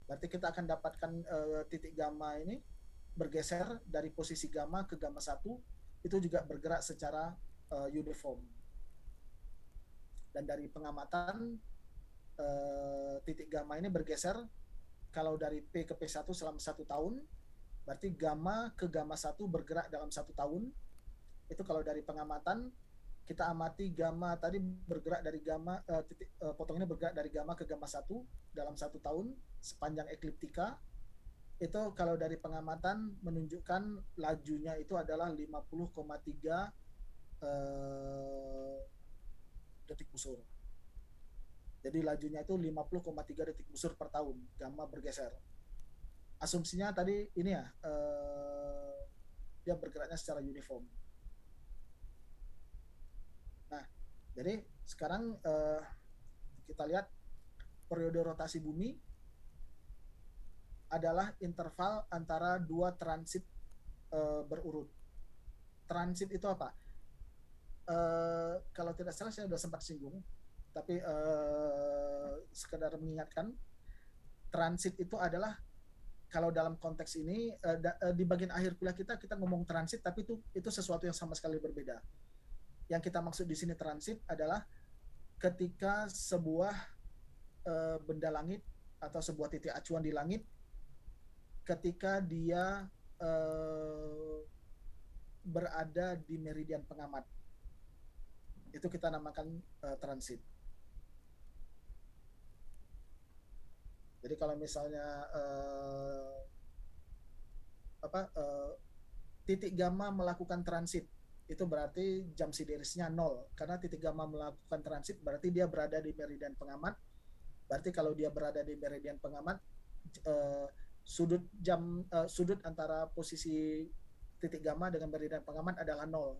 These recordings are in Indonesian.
Berarti kita akan dapatkan titik gamma ini bergeser dari posisi gamma ke gamma 1, itu juga bergerak secara uniform. Dan dari pengamatan titik gamma ini bergeser, kalau dari P ke P1 selama 1 tahun, berarti gamma ke gamma 1 bergerak dalam 1 tahun. Itu kalau dari pengamatan, kita amati gamma tadi bergerak dari gamma, potong ini bergerak dari gamma ke gamma 1 dalam 1 tahun sepanjang ekliptika. Itu kalau dari pengamatan menunjukkan lajunya itu adalah 50,3 detik busur. Jadi lajunya itu 50,3 detik busur per tahun, gamma bergeser. Asumsinya tadi ini ya, dia bergeraknya secara uniform. Nah, jadi sekarang kita lihat periode rotasi bumi adalah interval antara dua transit berurut. Transit itu apa? Kalau tidak salah saya sudah sempat singgung, tapi sekedar mengingatkan, transit itu adalah, kalau dalam konteks ini di bagian akhir kuliah kita ngomong transit, tapi itu sesuatu yang sama sekali berbeda. Yang kita maksud di sini transit adalah ketika sebuah benda langit atau sebuah titik acuan di langit, ketika dia berada di meridian pengamat, itu kita namakan transit. Jadi kalau misalnya titik gamma melakukan transit, itu berarti jam siderisnya 0, karena titik gamma melakukan transit berarti dia berada di meridian pengamat. Berarti kalau dia berada di meridian pengamat, sudut antara posisi titik gamma dengan meridian pengamat adalah 0.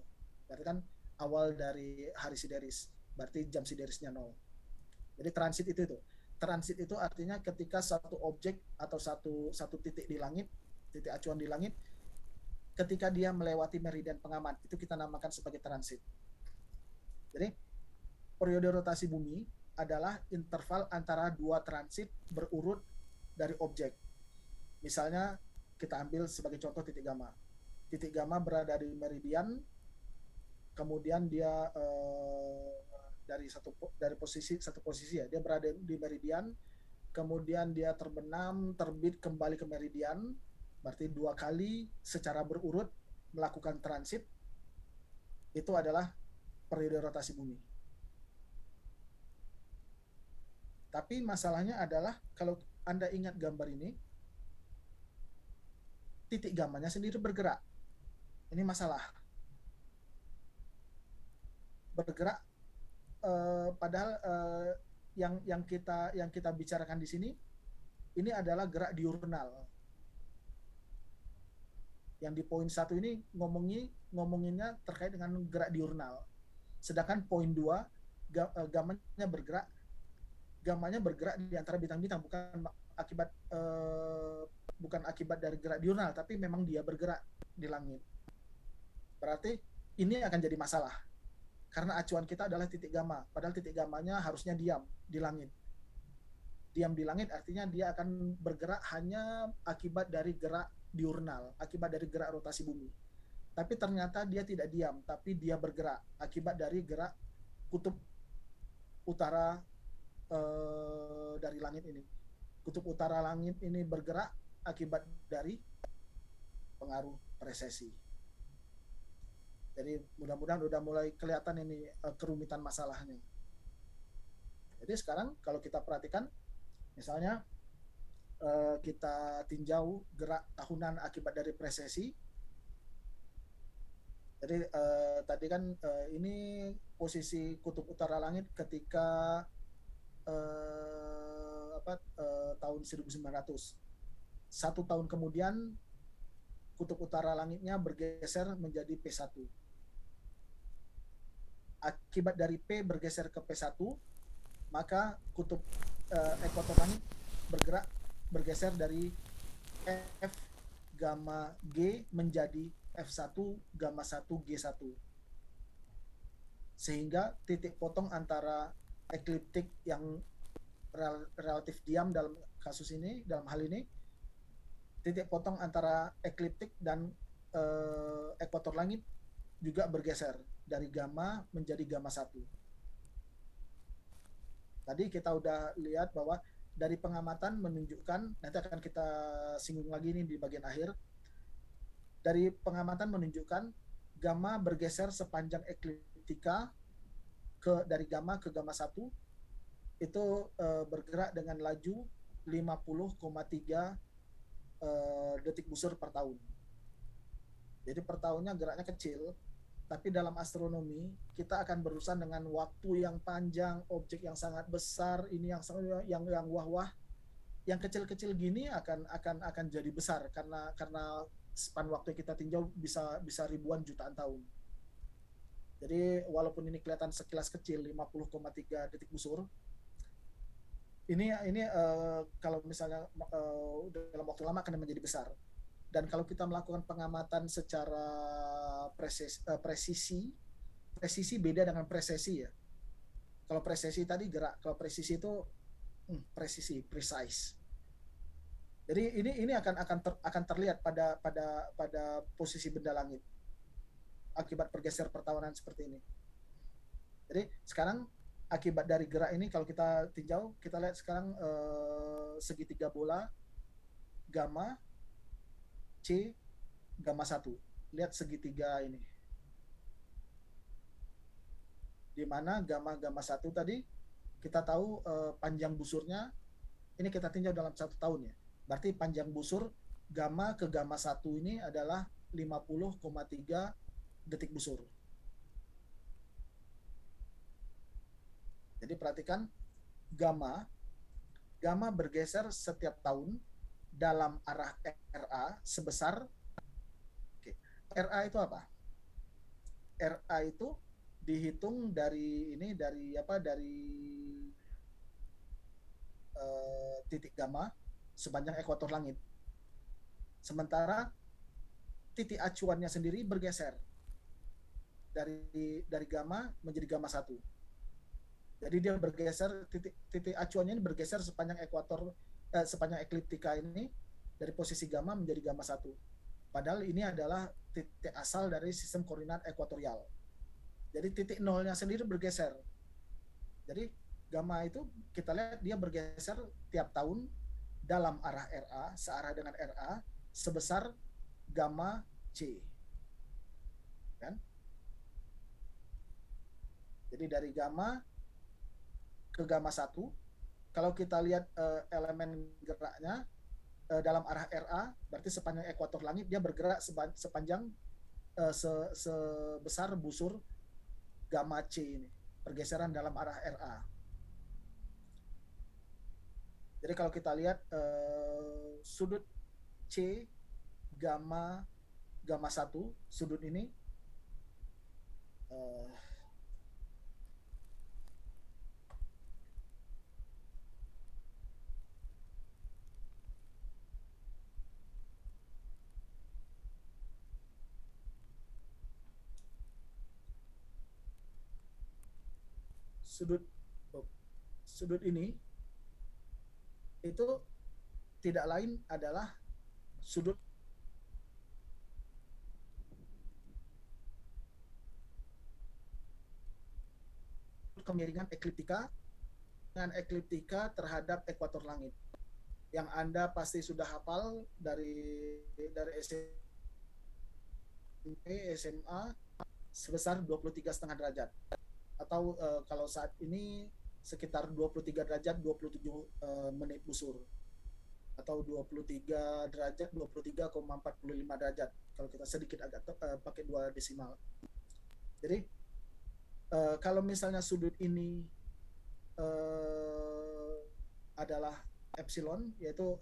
Berarti kan awal dari hari sideris, berarti jam siderisnya 0. Jadi transit itu. Transit itu artinya ketika satu objek atau satu titik di langit, titik acuan di langit, ketika dia melewati meridian pengamat, itu kita namakan sebagai transit. Jadi periode rotasi bumi adalah interval antara dua transit berurut dari objek. Misalnya kita ambil sebagai contoh titik gamma. Titik gamma berada di meridian, kemudian dia dari satu posisi ya, dia berada di meridian, kemudian dia terbenam, terbit, kembali ke meridian, berarti 2 kali secara berurut melakukan transit. Itu adalah periode rotasi bumi. Tapi masalahnya adalah kalau Anda ingat gambar ini, titik gammanya sendiri bergerak. Ini masalah. Bergerak padahal yang kita bicarakan di sini ini adalah gerak diurnal. Yang di poin 1 ini ngomonginnya terkait dengan gerak diurnal. Sedangkan poin 2 gammanya bergerak di antara bintang-bintang, bukan akibat dari gerak diurnal, tapi memang dia bergerak di langit. Berarti ini akan jadi masalah karena acuan kita adalah titik gamma, padahal titik gammanya harusnya diam di langit. Diam di langit artinya dia akan bergerak hanya akibat dari gerak diurnal, akibat dari gerak rotasi bumi. Tapi ternyata dia tidak diam, tapi dia bergerak akibat dari gerak kutub utara dari langit ini. Kutub utara langit ini bergerak akibat dari pengaruh resesi. Jadi mudah-mudahan udah mulai kelihatan ini kerumitan masalahnya. Jadi sekarang kalau kita perhatikan, misalnya kita tinjau gerak tahunan akibat dari presesi. Jadi tadi kan ini posisi kutub utara langit ketika tahun 1900. 1 tahun kemudian kutub utara langitnya bergeser menjadi P1. Akibat dari P bergeser ke P1, maka kutub ekuator langit bergeser dari F gamma G menjadi F1 gamma 1 G1. Sehingga titik potong antara ekliptik yang relatif diam kasus ini, dalam hal ini titik potong antara ekliptik dan ekuator langit juga bergeser dari gamma menjadi gamma 1. Tadi kita udah lihat bahwa dari pengamatan menunjukkan, nanti akan kita singgung lagi nih di bagian akhir, dari pengamatan menunjukkan gamma bergeser sepanjang ekliptika dari gamma ke gamma 1 itu bergerak dengan laju 50,3 detik busur per tahun. Jadi per tahunnya geraknya kecil, tapi dalam astronomi kita akan berurusan dengan waktu yang panjang, objek yang sangat besar, ini yang wah-wah, yang kecil-kecil gini akan jadi besar karena span waktu kita tinjau bisa ribuan jutaan tahun. Jadi walaupun ini kelihatan sekilas kecil 50,3 detik busur, ini kalau misalnya dalam waktu lama akan menjadi besar. Dan kalau kita melakukan pengamatan secara presisi beda dengan presesi ya. Kalau presesi tadi gerak, kalau presisi itu precise. Jadi ini akan terlihat pada posisi benda langit akibat pergeser pertahunan seperti ini. Jadi sekarang akibat dari gerak ini kalau kita tinjau, kita lihat sekarang segitiga bola gamma C gamma 1. Lihat segitiga ini. Di mana gamma 1 tadi kita tahu panjang busurnya ini kita tinjau dalam 1 tahun ya. Berarti panjang busur gamma ke gamma 1 ini adalah 50,3 detik busur. Jadi perhatikan gamma bergeser setiap tahun dalam arah RA sebesar RA itu apa? RA itu dihitung dari titik gamma sepanjang ekuator langit. Sementara titik acuannya sendiri bergeser dari gamma menjadi gamma 1. Jadi dia bergeser, titik acuannya ini bergeser sepanjang sepanjang ekliptika ini dari posisi gamma menjadi gamma 1. Padahal ini adalah titik asal dari sistem koordinat ekuatorial. Jadi titik nolnya sendiri bergeser. Jadi gamma itu kita lihat dia bergeser tiap tahun dalam arah RA, searah dengan RA, sebesar gamma C. Kan? Jadi dari gamma ke gamma 1, kalau kita lihat elemen geraknya dalam arah RA, berarti sepanjang ekuator langit dia bergerak sepanjang sebesar busur gamma C ini, pergeseran dalam arah RA. Jadi kalau kita lihat sudut C gamma 1, sudut ini sudut ini itu tidak lain adalah sudut kemiringan ekliptika dengan ekliptika terhadap ekuator langit. Yang Anda pasti sudah hafal dari SMP, SMA sebesar 23,5 derajat. Atau kalau saat ini sekitar 23 derajat 27 menit busur. Atau 23 derajat 23,45 derajat kalau kita sedikit agak pakai 2 desimal. Jadi kalau misalnya sudut ini adalah epsilon, yaitu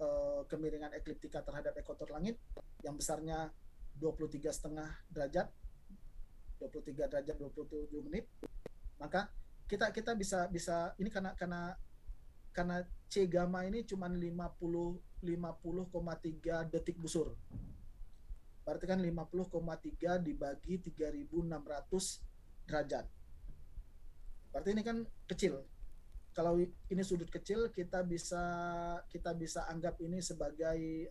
kemiringan ekliptika terhadap ekuator langit yang besarnya 23,5 derajat 23 derajat 27 menit, maka kita bisa ini karena C gamma ini cuma 50,3 detik busur. Berarti kan 50,3 dibagi 3.600 derajat. Berarti ini kan kecil. kalau ini sudut kecil, kita bisa anggap ini sebagai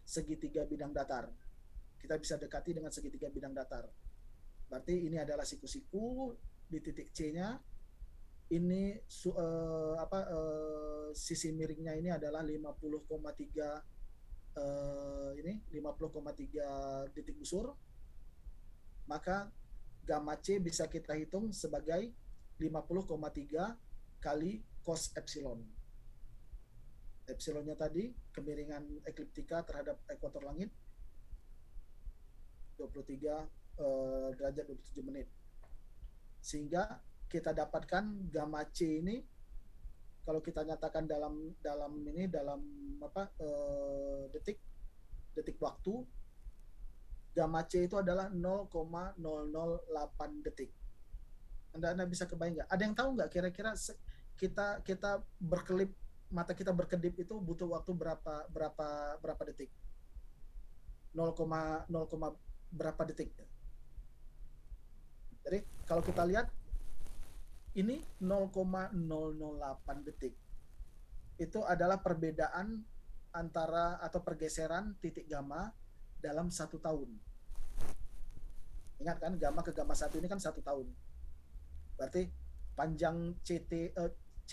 segitiga bidang datar. Kita bisa dekati dengan segitiga bidang datar. Berarti ini adalah siku-siku, di titik C-nya ini sisi miringnya ini adalah 50,3 ini 50,3 detik busur. Maka gamma C bisa kita hitung sebagai 50,3 kali cos epsilon. Epsilonnya tadi kemiringan ekliptika terhadap ekuator langit 23 derajat 27 menit. Sehingga kita dapatkan gamma C ini kalau kita nyatakan dalam detik waktu, gamma C itu adalah 0,008 detik. Anda bisa kebayang nggak? Ada yang tahu nggak kira-kira kita berkelip, mata kita berkedip itu butuh waktu berapa detik? 0, berapa detik? Jadi kalau kita lihat ini 0,008 detik. Itu adalah perbedaan antara atau pergeseran titik gamma dalam 1 tahun. Ingat kan, gamma ke gamma 1 ini kan 1 tahun. Berarti panjang C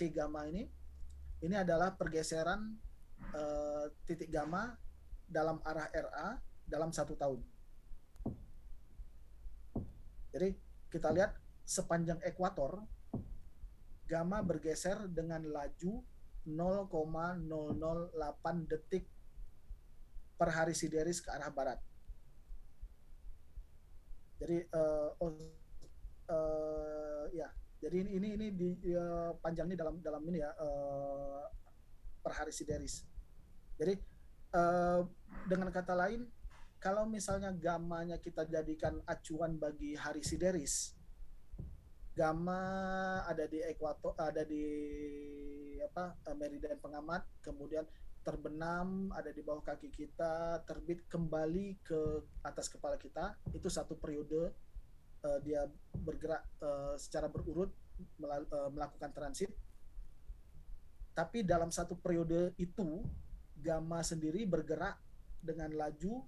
gamma ini adalah pergeseran titik gamma dalam arah RA dalam 1 tahun. Jadi kita lihat sepanjang ekuator gamma bergeser dengan laju 0,008 detik per hari sideris ke arah barat. Jadi jadi ini di panjangnya dalam ini ya per hari sideris. Jadi dengan kata lain, kalau misalnya gammanya kita jadikan acuan bagi hari sideris, gamma ada di ekuator, ada di meridian pengamat, kemudian terbenam ada di bawah kaki kita, terbit kembali ke atas kepala kita, itu satu periode dia bergerak secara berurut melakukan transit. Tapi dalam satu periode itu gamma sendiri bergerak dengan laju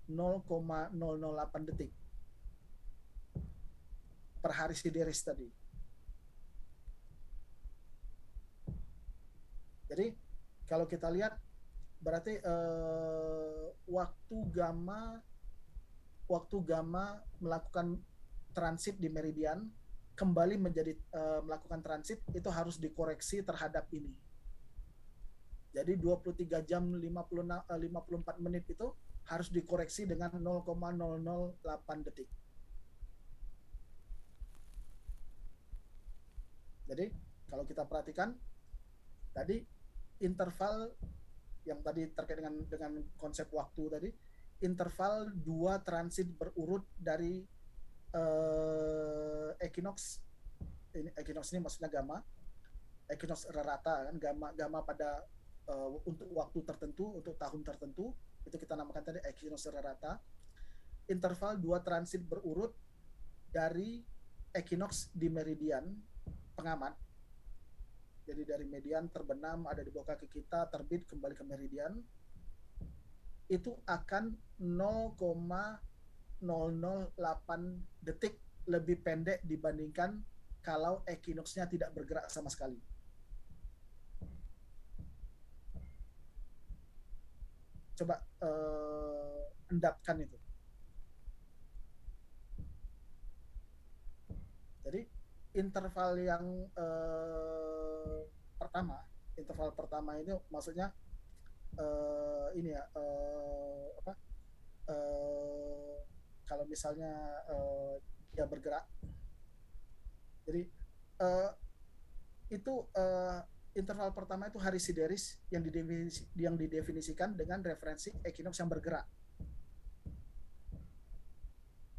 0,008 detik per hari sideris tadi. Jadi kalau kita lihat berarti waktu gamma melakukan transit di meridian kembali menjadi melakukan transit itu harus dikoreksi terhadap ini. Jadi 23 jam 54 menit itu harus dikoreksi dengan 0,008 detik. Jadi kalau kita perhatikan tadi interval yang tadi terkait dengan konsep waktu tadi, interval 2 transit berurut dari equinox ini maksudnya gamma, equinox rata kan, gamma pada untuk waktu tertentu, untuk tahun tertentu, itu kita namakan tadi equinox rata. Interval 2 transit berurut dari equinox di meridian pengamat. Jadi dari median terbenam ada di bawah kaki kita, terbit kembali ke meridian, itu akan 0,008 detik lebih pendek dibandingkan kalau equinox-nya tidak bergerak sama sekali. Coba endapkan itu. Jadi interval yang interval pertama ini maksudnya ini ya kalau misalnya dia bergerak, jadi itu interval pertama itu hari sideris yang didefinisikan dengan referensi equinox yang bergerak.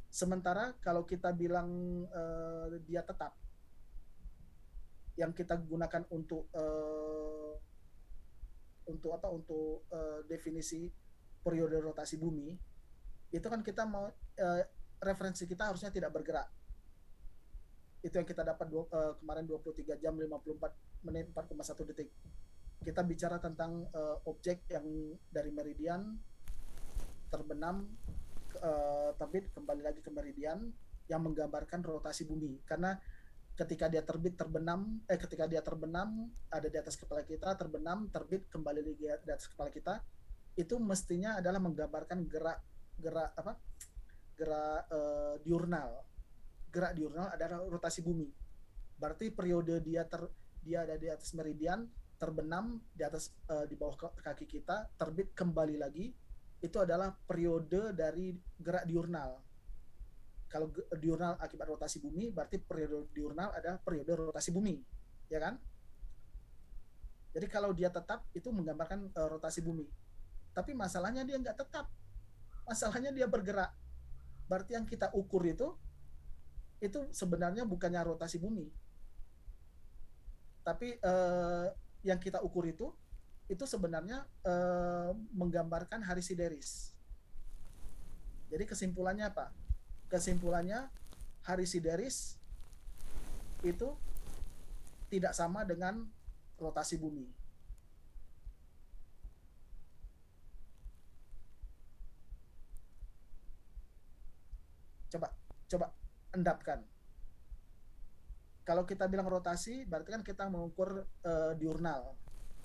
Sementara kalau kita bilang dia tetap, yang kita gunakan untuk definisi periode rotasi bumi, itu kan kita mau referensi kita harusnya tidak bergerak. itu yang kita dapat kemarin 23 jam 54 menit 4,1 detik. Kita bicara tentang objek yang dari meridian terbenam terbit kembali lagi ke meridian yang menggambarkan rotasi bumi. Karena ketika dia ketika dia terbenam ada di atas kepala kita, terbenam, terbit, kembali lagi di atas kepala kita, itu mestinya adalah menggambarkan gerak diurnal. Gerak diurnal adalah rotasi bumi. Berarti periode dia ada di atas meridian, terbenam di atas di bawah kaki kita, terbit, kembali lagi, itu adalah periode dari gerak diurnal. Kalau diurnal akibat rotasi bumi, berarti periode diurnal adalah periode rotasi bumi, ya kan? Jadi kalau dia tetap, itu menggambarkan rotasi bumi. Tapi masalahnya dia nggak tetap. Masalahnya dia bergerak. Berarti yang kita ukur itu sebenarnya bukannya rotasi bumi. Tapi yang kita ukur itu sebenarnya menggambarkan Hari Sideris. Jadi kesimpulannya apa? Kesimpulannya Hari Sideris itu tidak sama dengan rotasi bumi. Coba endapkan. Kalau kita bilang rotasi, berarti kan kita mengukur diurnal.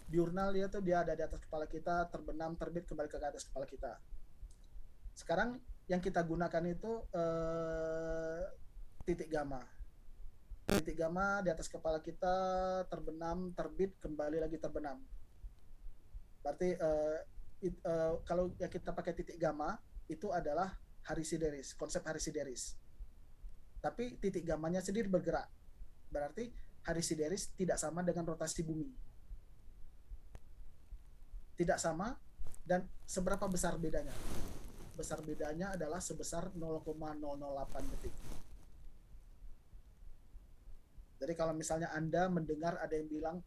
Diurnal dia ada di atas kepala kita, terbenam, terbit, kembali ke atas kepala kita. Sekarang yang kita gunakan itu titik gamma. Titik gamma di atas kepala kita, terbenam, terbit, kembali lagi terbenam. Berarti kalau yang kita pakai titik gamma itu adalah Hari Sideris, konsep Hari Sideris. Tapi titik gammanya sendiri bergerak. Berarti Hari Sideris tidak sama dengan rotasi bumi. Tidak sama, dan seberapa besar bedanya? Besar bedanya adalah sebesar 0,008 detik. Jadi kalau misalnya Anda mendengar ada yang bilang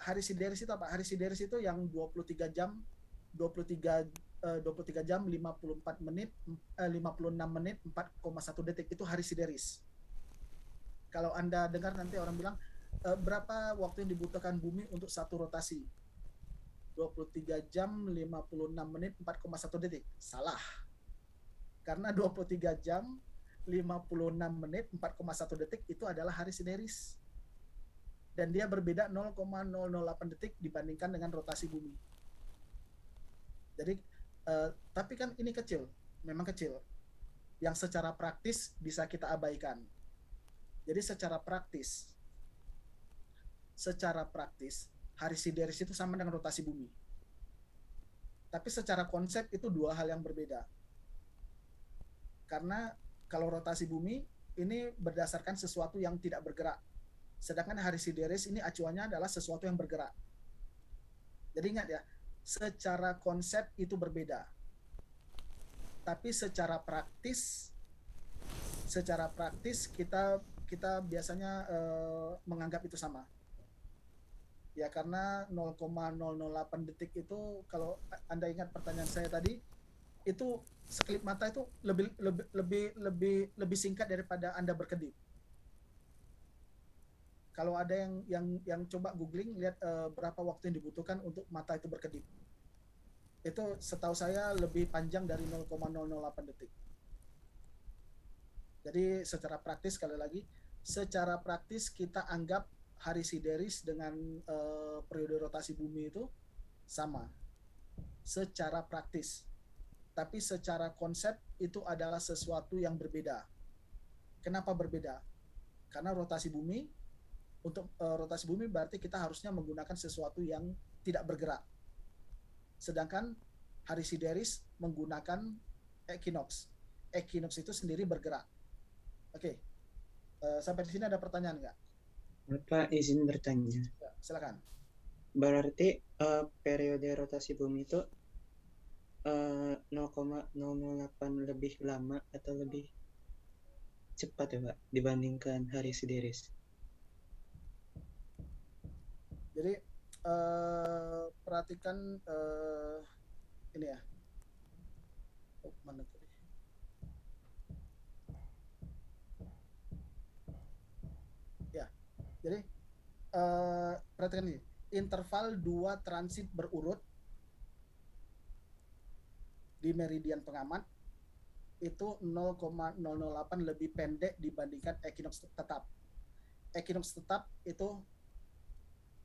Hari Sideris itu apa? Hari Sideris itu yang 23 jam 54 menit 56 menit 4,1 detik itu Hari Sideris. Kalau Anda dengar nanti orang bilang berapa waktu yang dibutuhkan bumi untuk satu rotasi? 23 jam 56 menit 4,1 detik. Salah. Karena 23 jam 56 menit 4,1 detik itu adalah Hari Sideris. Dan dia berbeda 0,008 detik dibandingkan dengan rotasi bumi. Jadi tapi kan ini kecil, memang kecil. Yang secara praktis bisa kita abaikan. Jadi secara praktis Hari Sideris itu sama dengan rotasi bumi. Tapi secara konsep itu dua hal yang berbeda. Karena kalau rotasi bumi ini berdasarkan sesuatu yang tidak bergerak. Sedangkan Hari Sideris ini acuannya adalah sesuatu yang bergerak. Jadi ingat ya, secara konsep itu berbeda. Tapi secara praktis kita biasanya menganggap itu sama. Ya karena 0,008 detik itu, kalau Anda ingat pertanyaan saya tadi, itu sekelip mata itu lebih singkat daripada Anda berkedip. Kalau ada yang coba googling, lihat berapa waktu yang dibutuhkan untuk mata itu berkedip. Itu setahu saya lebih panjang dari 0,008 detik. Jadi secara praktis, sekali lagi, secara praktis kita anggap Hari Sideris dengan periode rotasi bumi itu sama. Secara praktis. Tapi secara konsep itu adalah sesuatu yang berbeda. Kenapa berbeda? Karena rotasi bumi, untuk rotasi bumi berarti kita harusnya menggunakan sesuatu yang tidak bergerak. Sedangkan Hari Sideris menggunakan equinox. Equinox itu sendiri bergerak. Oke. Sampai di sini ada pertanyaan nggak? Bapak izin bertanya. Ya, silakan. Berarti periode rotasi bumi itu 0,008 lebih lama atau lebih cepat ya Pak dibandingkan Hari Sideris? Jadi perhatikan ini ya. Oh, mana tadi? Jadi perhatikan nih, interval 2 transit berurut di meridian pengamat itu 0,008 lebih pendek dibandingkan equinox tetap. Equinox tetap itu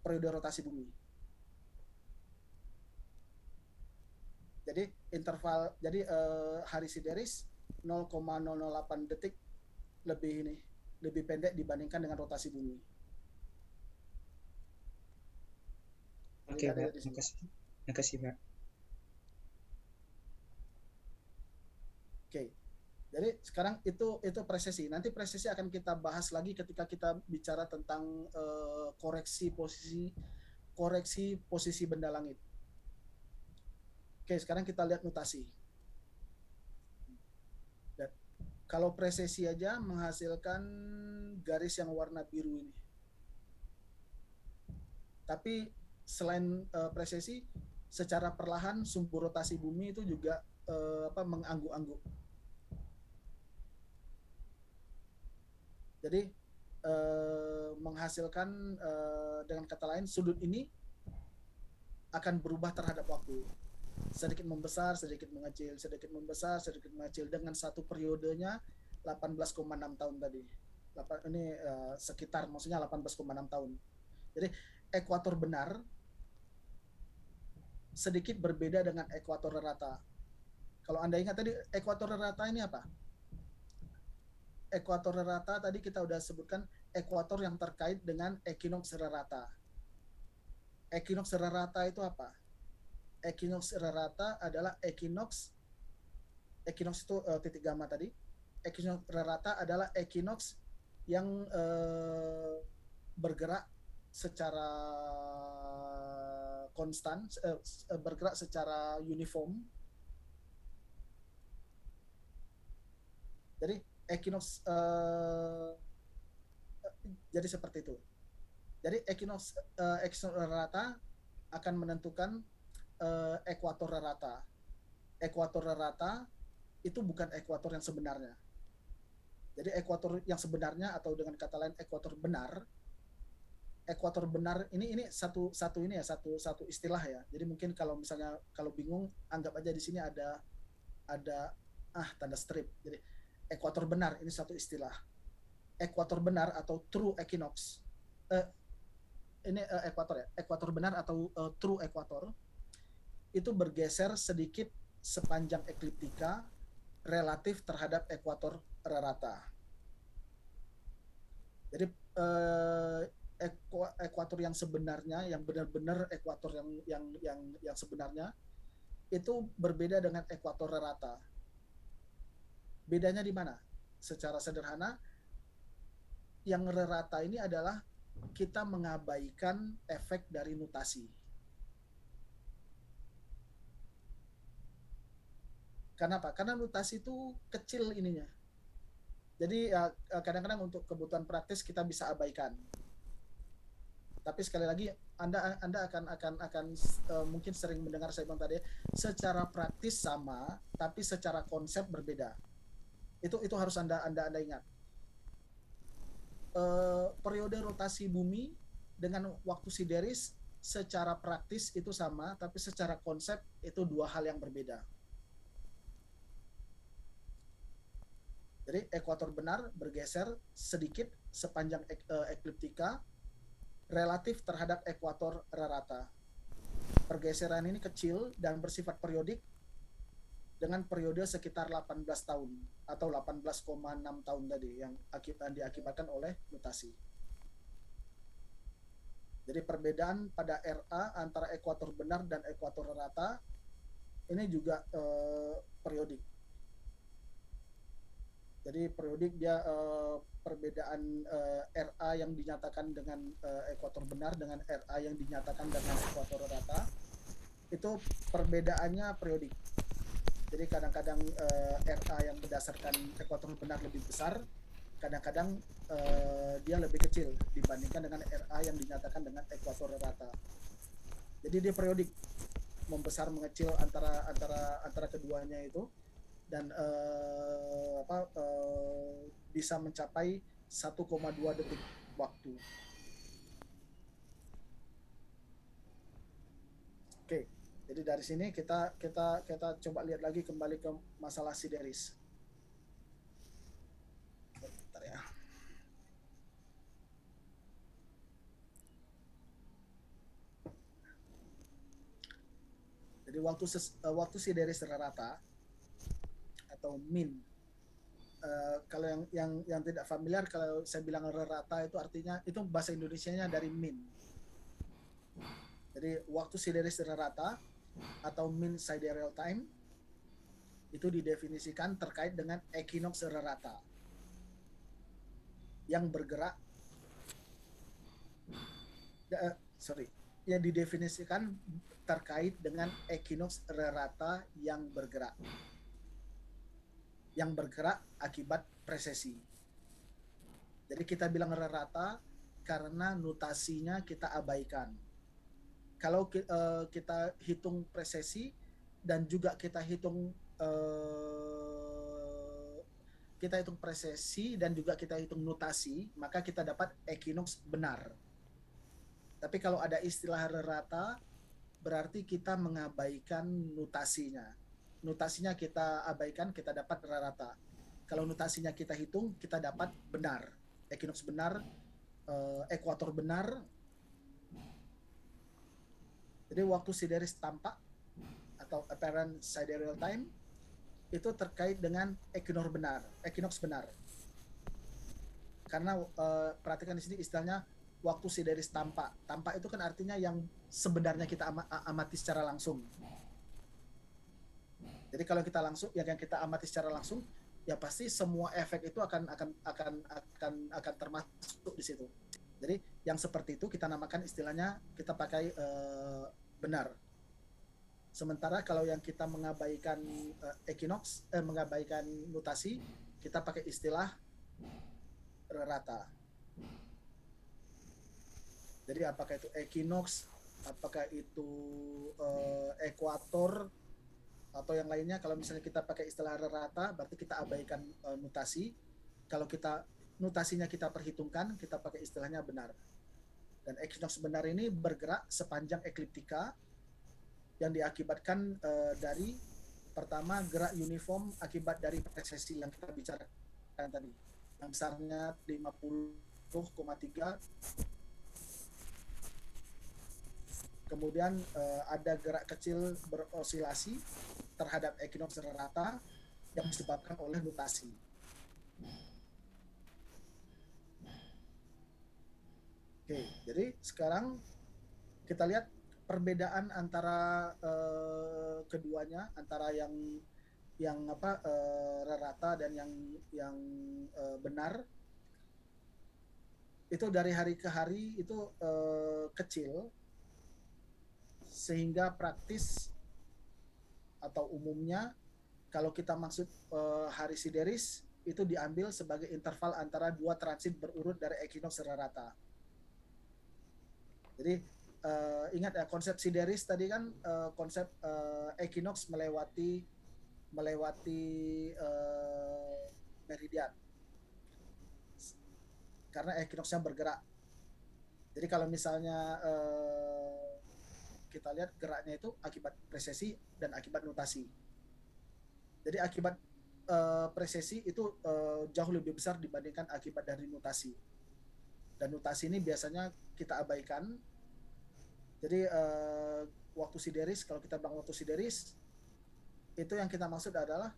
periode rotasi bumi. Jadi hari sideris 0,008 detik lebih pendek dibandingkan dengan rotasi bumi. Oke, Pak. Makasih, Pak. Oke. Jadi sekarang itu presesi. Nanti presesi akan kita bahas lagi ketika kita bicara tentang koreksi posisi benda langit. Oke, sekarang kita lihat notasi. Dan kalau presesi aja menghasilkan garis yang warna biru ini. Tapi selain presesi, secara perlahan sumbu rotasi bumi itu juga mengangguk-angguk. Jadi menghasilkan dengan kata lain sudut ini akan berubah terhadap waktu. Sedikit membesar, sedikit mengecil, sedikit membesar, sedikit mengecil dengan satu periodenya 18,6 tahun tadi. Ini sekitar maksudnya 18,6 tahun. Jadi ekuator benar sedikit berbeda dengan ekuator rata. Kalau Anda ingat tadi ekuator rata ini apa? Ekuator rata tadi kita udah sebutkan ekuator yang terkait dengan equinox rata. Equinox rata itu apa? Equinox rata adalah equinox itu titik gamma tadi. Equinox rata adalah equinox yang bergerak secara konstan, bergerak secara uniform. Jadi equinox jadi seperti itu. Jadi equinox rata akan menentukan ekuator rata. Ekuator rata itu bukan ekuator yang sebenarnya. Jadi ekuator yang sebenarnya atau dengan kata lain ekuator benar. Ekuator benar ini satu istilah ya. Jadi mungkin kalau misalnya kalau bingung anggap aja di sini ada tanda strip. Jadi ekuator benar ini satu istilah. Ekuator benar atau true equinox. Ini ekuator ya. Ekuator benar atau true ekuator itu bergeser sedikit sepanjang ekliptika relatif terhadap ekuator rata. Jadi ekuator yang sebenarnya, yang benar-benar ekuator yang sebenarnya itu berbeda dengan ekuator rata. Bedanya di mana? Secara sederhana, yang rata ini adalah kita mengabaikan efek dari nutasi. Kenapa? Karena nutasi itu kecil ininya. Jadi ya, kadang-kadang untuk kebutuhan praktis kita bisa abaikan. Tapi sekali lagi Anda akan mungkin sering mendengar saya bilang tadi, secara praktis sama, tapi secara konsep berbeda. Itu harus Anda ingat. Periode rotasi bumi dengan waktu sideris secara praktis itu sama, tapi secara konsep itu dua hal yang berbeda. Jadi ekuator benar bergeser sedikit sepanjang ekliptika relatif terhadap ekuator rata. Pergeseran ini kecil dan bersifat periodik dengan periode sekitar 18 tahun atau 18,6 tahun tadi yang diakibatkan oleh mutasi. Jadi perbedaan pada RA antara ekuator benar dan ekuator rata ini juga periodik. Jadi periodik dia perbedaan RA yang dinyatakan dengan ekuator benar dengan RA yang dinyatakan dengan ekuator rata itu perbedaannya periodik. Jadi kadang-kadang RA yang berdasarkan ekuator benar lebih besar, kadang-kadang dia lebih kecil dibandingkan dengan RA yang dinyatakan dengan ekuator rata. Jadi dia periodik, membesar mengecil antara keduanya itu. Dan bisa mencapai 1,2 detik waktu. Oke, jadi dari sini kita coba lihat lagi kembali ke masalah Sideris. Bentar ya. Jadi waktu Sideris rata atau min, kalau yang tidak familiar, kalau saya bilang rata itu artinya itu bahasa Indonesianya dari min. Jadi waktu Sideris rata atau min sidereal time itu didefinisikan terkait dengan equinox rata yang bergerak, sorry, yang didefinisikan terkait dengan equinox rata yang bergerak akibat presesi. Jadi kita bilang rata karena notasinya kita abaikan. Kalau kita hitung presesi dan juga kita hitung presesi dan juga kita hitung notasi, maka kita dapat equinox benar. Tapi kalau ada istilah rata, berarti kita mengabaikan notasinya. Notasinya kita abaikan, kita dapat rata. Kalau notasinya kita hitung, kita dapat benar. Equinox benar, ekuator benar. Jadi waktu sideris tampak atau apparent sidereal time itu terkait dengan equinox benar. Karena perhatikan di sini istilahnya waktu sideris tampak. Tampak itu kan artinya yang sebenarnya kita amati secara langsung. Jadi kalau kita langsung, yang kita amati secara langsung, ya pasti semua efek itu akan termasuk di situ. Jadi yang seperti itu kita namakan istilahnya, kita pakai benar. Sementara kalau yang kita mengabaikan equinox, mengabaikan notasi, kita pakai istilah rata. Jadi apakah itu equinox, apakah itu ekuator, atau yang lainnya. Kalau misalnya kita pakai istilah rata, berarti kita abaikan notasi. Kalau kita notasinya kita perhitungkan, kita pakai istilahnya benar. Dan equinox benar ini bergerak sepanjang ekliptika yang diakibatkan dari pertama gerak uniform akibat dari presesi yang kita bicarakan tadi, yang besarnya 50,3. Kemudian ada gerak kecil berosilasi terhadap equinox rata yang disebabkan oleh notasi. Oke, jadi sekarang kita lihat perbedaan antara keduanya, antara yang rata dan yang benar. Itu dari hari ke hari itu kecil, sehingga praktis atau umumnya kalau kita maksud hari sideris itu diambil sebagai interval antara dua transit berurut dari equinox rata. Jadi ingat ya, konsep sideris tadi kan konsep equinox melewati meridian karena equinoxnya bergerak. Jadi kalau misalnya kita lihat geraknya itu akibat presesi dan akibat notasi. Jadi akibat presesi itu jauh lebih besar dibandingkan akibat dari notasi. Dan notasi ini biasanya kita abaikan. Jadi waktu sideris, kalau kita bilang waktu sideris, itu yang kita maksud adalah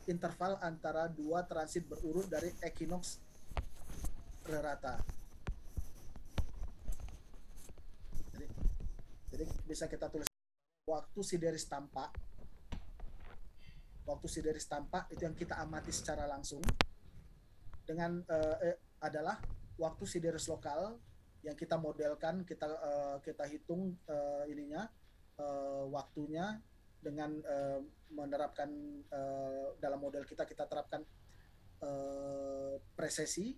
interval antara dua transit berurut dari equinox rata. Jadi bisa kita tulis waktu sideris tampak. Waktu sideris tampak itu yang kita amati secara langsung dengan adalah waktu sideris lokal yang kita modelkan, kita hitung waktunya dengan menerapkan dalam model kita terapkan presesi.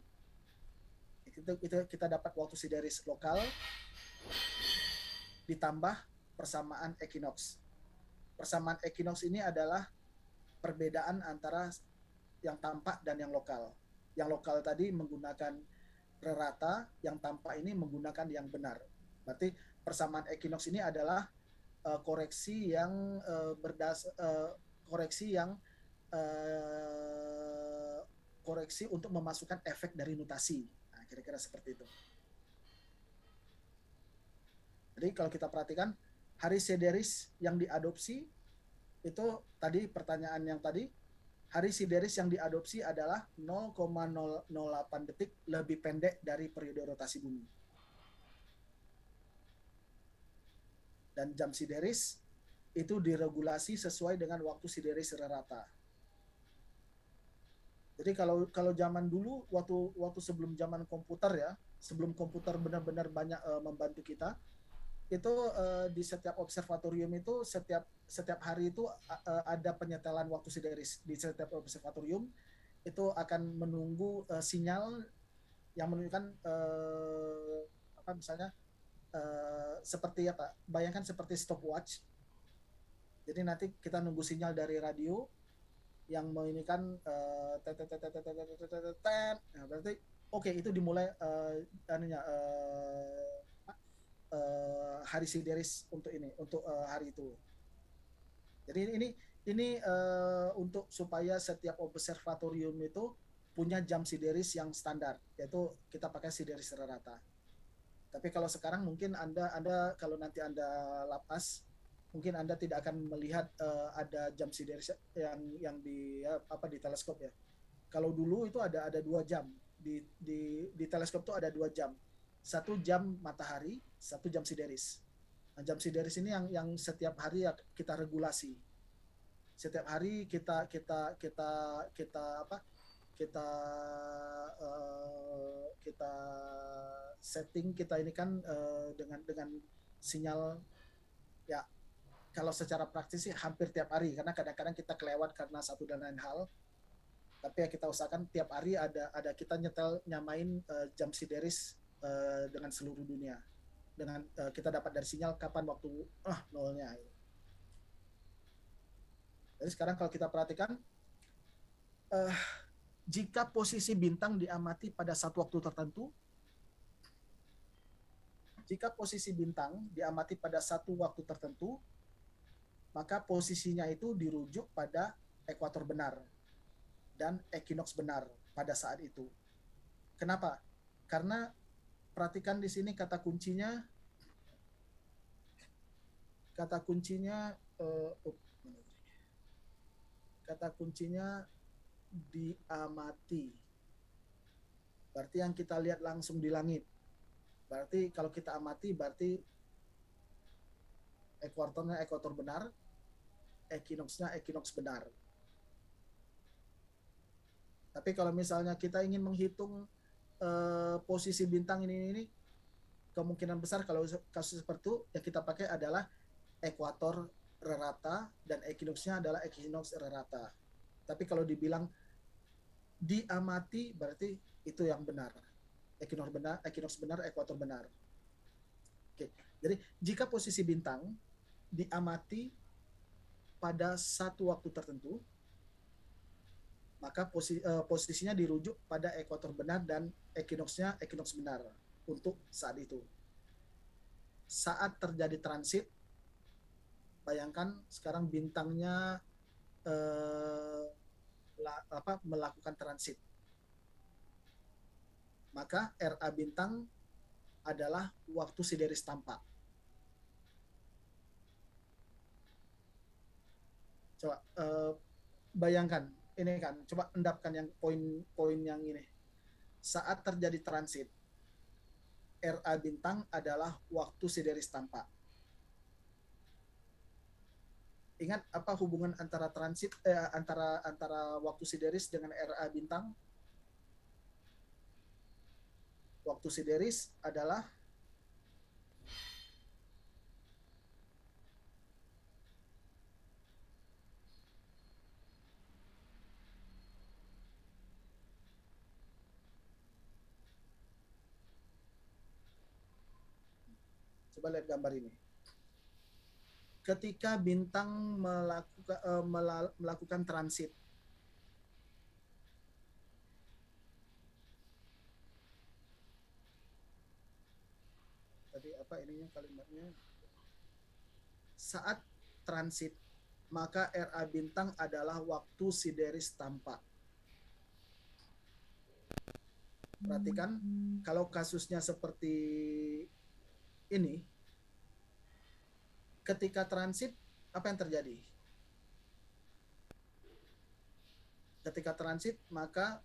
Itu kita dapat waktu sideris lokal ditambah persamaan equinox. Persamaan equinox ini adalah perbedaan antara yang tampak dan yang lokal. Yang lokal tadi menggunakan rata, yang tampak ini menggunakan yang benar. Berarti persamaan equinox ini adalah koreksi yang koreksi yang uh, koreksi untuk memasukkan efek dari notasi. Nah, kira-kira seperti itu. Jadi kalau kita perhatikan Haris Sideris yang diadopsi itu tadi pertanyaan yang tadi, Haris Sideris yang diadopsi adalah 0,008 detik lebih pendek dari periode rotasi bumi. Dan jam Sideris itu diregulasi sesuai dengan waktu Sideris rata. Jadi kalau zaman dulu waktu sebelum zaman komputer ya, sebelum komputer benar-benar banyak membantu kita, itu di setiap observatorium itu setiap hari itu ada penyetelan waktu Sideris di setiap observatorium itu akan menunggu sinyal yang menunjukkan apa misalnya seperti apa, bayangkan seperti stopwatch. Jadi nanti kita nunggu sinyal dari radio yang menginikan nah, berarti oke itu dimulai hari Sideris untuk ini untuk hari itu. Jadi ini untuk supaya setiap observatorium itu punya jam Sideris yang standar, yaitu kita pakai Sideris rata. Tapi kalau sekarang mungkin Anda kalau nanti Anda lapas, mungkin Anda tidak akan melihat ada jam Sideris yang di apa di teleskop ya. Kalau dulu itu ada 2 jam di teleskop itu ada 2 jam. 1 jam matahari, 1 jam Sideris. Nah, jam Sideris ini yang setiap hari kita regulasi. Setiap hari kita apa? Kita setting, kita ini kan dengan sinyal ya, kalau secara praktis sih hampir tiap hari karena kadang-kadang kita kelewat karena satu dan lain hal. Tapi ya kita usahakan tiap hari ada kita nyamain jam Sideris dengan seluruh dunia. Dengan kita dapat dari sinyal kapan waktu nolnya. Jadi sekarang kalau kita perhatikan jika posisi bintang diamati pada satu waktu tertentu, jika posisi bintang diamati pada satu waktu tertentu, maka posisinya itu dirujuk pada ekuator benar dan ekinoks benar pada saat itu. Kenapa? Karena perhatikan di sini kata kuncinya diamati. Berarti yang kita lihat langsung di langit. Berarti kalau kita amati berarti ekuatornya ekuator benar, ekinoksnya ekinoks benar. Tapi kalau misalnya kita ingin menghitung posisi bintang ini kemungkinan besar kalau kasus seperti itu yang kita pakai adalah ekuator rata dan ekinoksnya adalah ekinoks rata. Tapi kalau dibilang diamati berarti itu yang benar. Ekinoks benar, ekuator benar. Oke. Jadi jika posisi bintang diamati pada satu waktu tertentu, maka posisinya dirujuk pada ekuator benar dan ekinoksnya ekinoks benar untuk saat itu. Saat terjadi transit, bayangkan sekarang bintangnya melakukan transit. Maka RA bintang adalah waktu Sideris tampak. Coba bayangkan ini kan, coba endapkan yang poin-poin yang ini. Saat terjadi transit, RA bintang adalah waktu Sideris tampak. Ingat apa hubungan antara transit antara waktu Sideris dengan RA bintang? Waktu Sideris adalah coba lihat gambar ini. Ketika bintang melakukan transit, tadi apa ininya kalimatnya? saat transit, maka RA bintang adalah waktu sideris tampak. Perhatikan, kalau kasusnya seperti ini, ketika transit, apa yang terjadi? Ketika transit, maka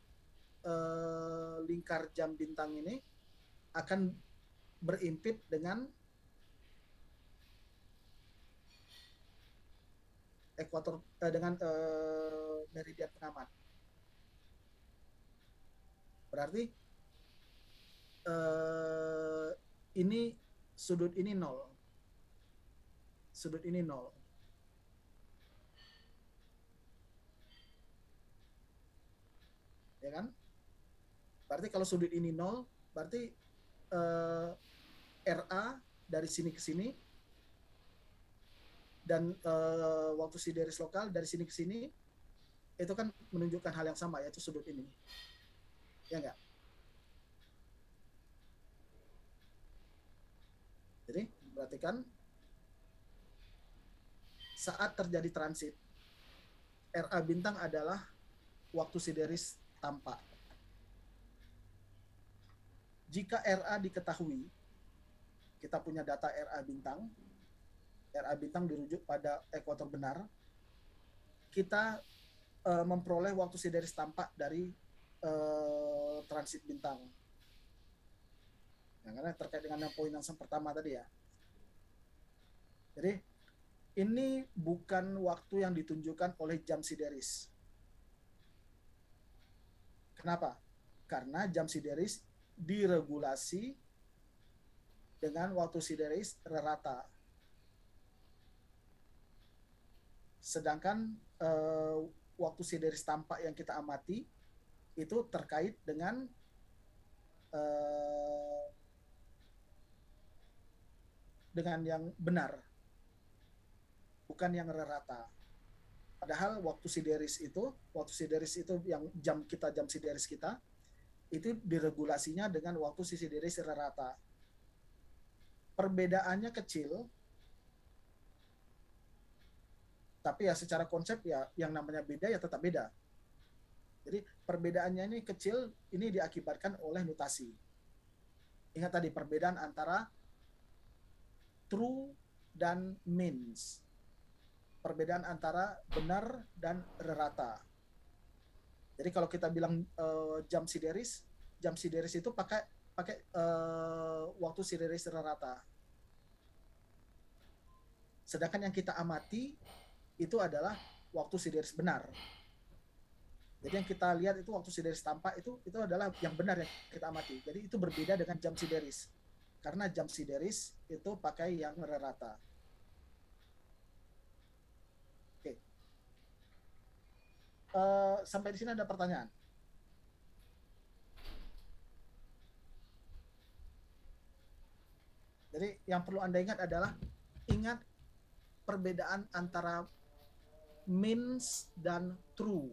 lingkar jam bintang ini akan berimpit dengan ekuator, dengan meridian pengamat. Berarti ini sudut ini 0. Sudut ini 0. Ya kan? Berarti kalau sudut ini 0, berarti RA dari sini ke sini dan waktu sideris lokal dari sini ke sini itu kan menunjukkan hal yang sama, yaitu sudut ini. Ya enggak? Jadi perhatikan, saat terjadi transit, RA bintang adalah waktu sideris tampak. Jika RA diketahui, kita punya data RA bintang dirujuk pada ekuator benar, kita memperoleh waktu sideris tampak dari transit bintang. Nah, karena terkait dengan poin yang pertama tadi ya. Jadi ini bukan waktu yang ditunjukkan oleh jam sideris. Kenapa? Karena jam sideris diregulasi dengan waktu sideris rata. Sedangkan waktu sideris tampak yang kita amati itu terkait dengan yang benar, bukan yang rata. Padahal waktu sideris itu yang jam sideris kita itu diregulasinya dengan waktu sideris rata. Perbedaannya kecil, tapi ya secara konsep ya yang namanya beda ya tetap beda. Jadi perbedaannya ini kecil, ini diakibatkan oleh notasi. Ingat tadi perbedaan antara true dan means. Perbedaan antara benar dan rata. Jadi kalau kita bilang jam sideris itu pakai waktu sideris rata. Sedangkan yang kita amati itu adalah waktu sideris benar. Jadi yang kita lihat itu waktu sideris tampak itu adalah yang benar yang kita amati. Jadi itu berbeda dengan jam sideris. Karena jam sideris itu pakai yang rata. Oke. Sampai di sini ada pertanyaan? Jadi yang perlu Anda ingat adalah ingat perbedaan antara means dan true.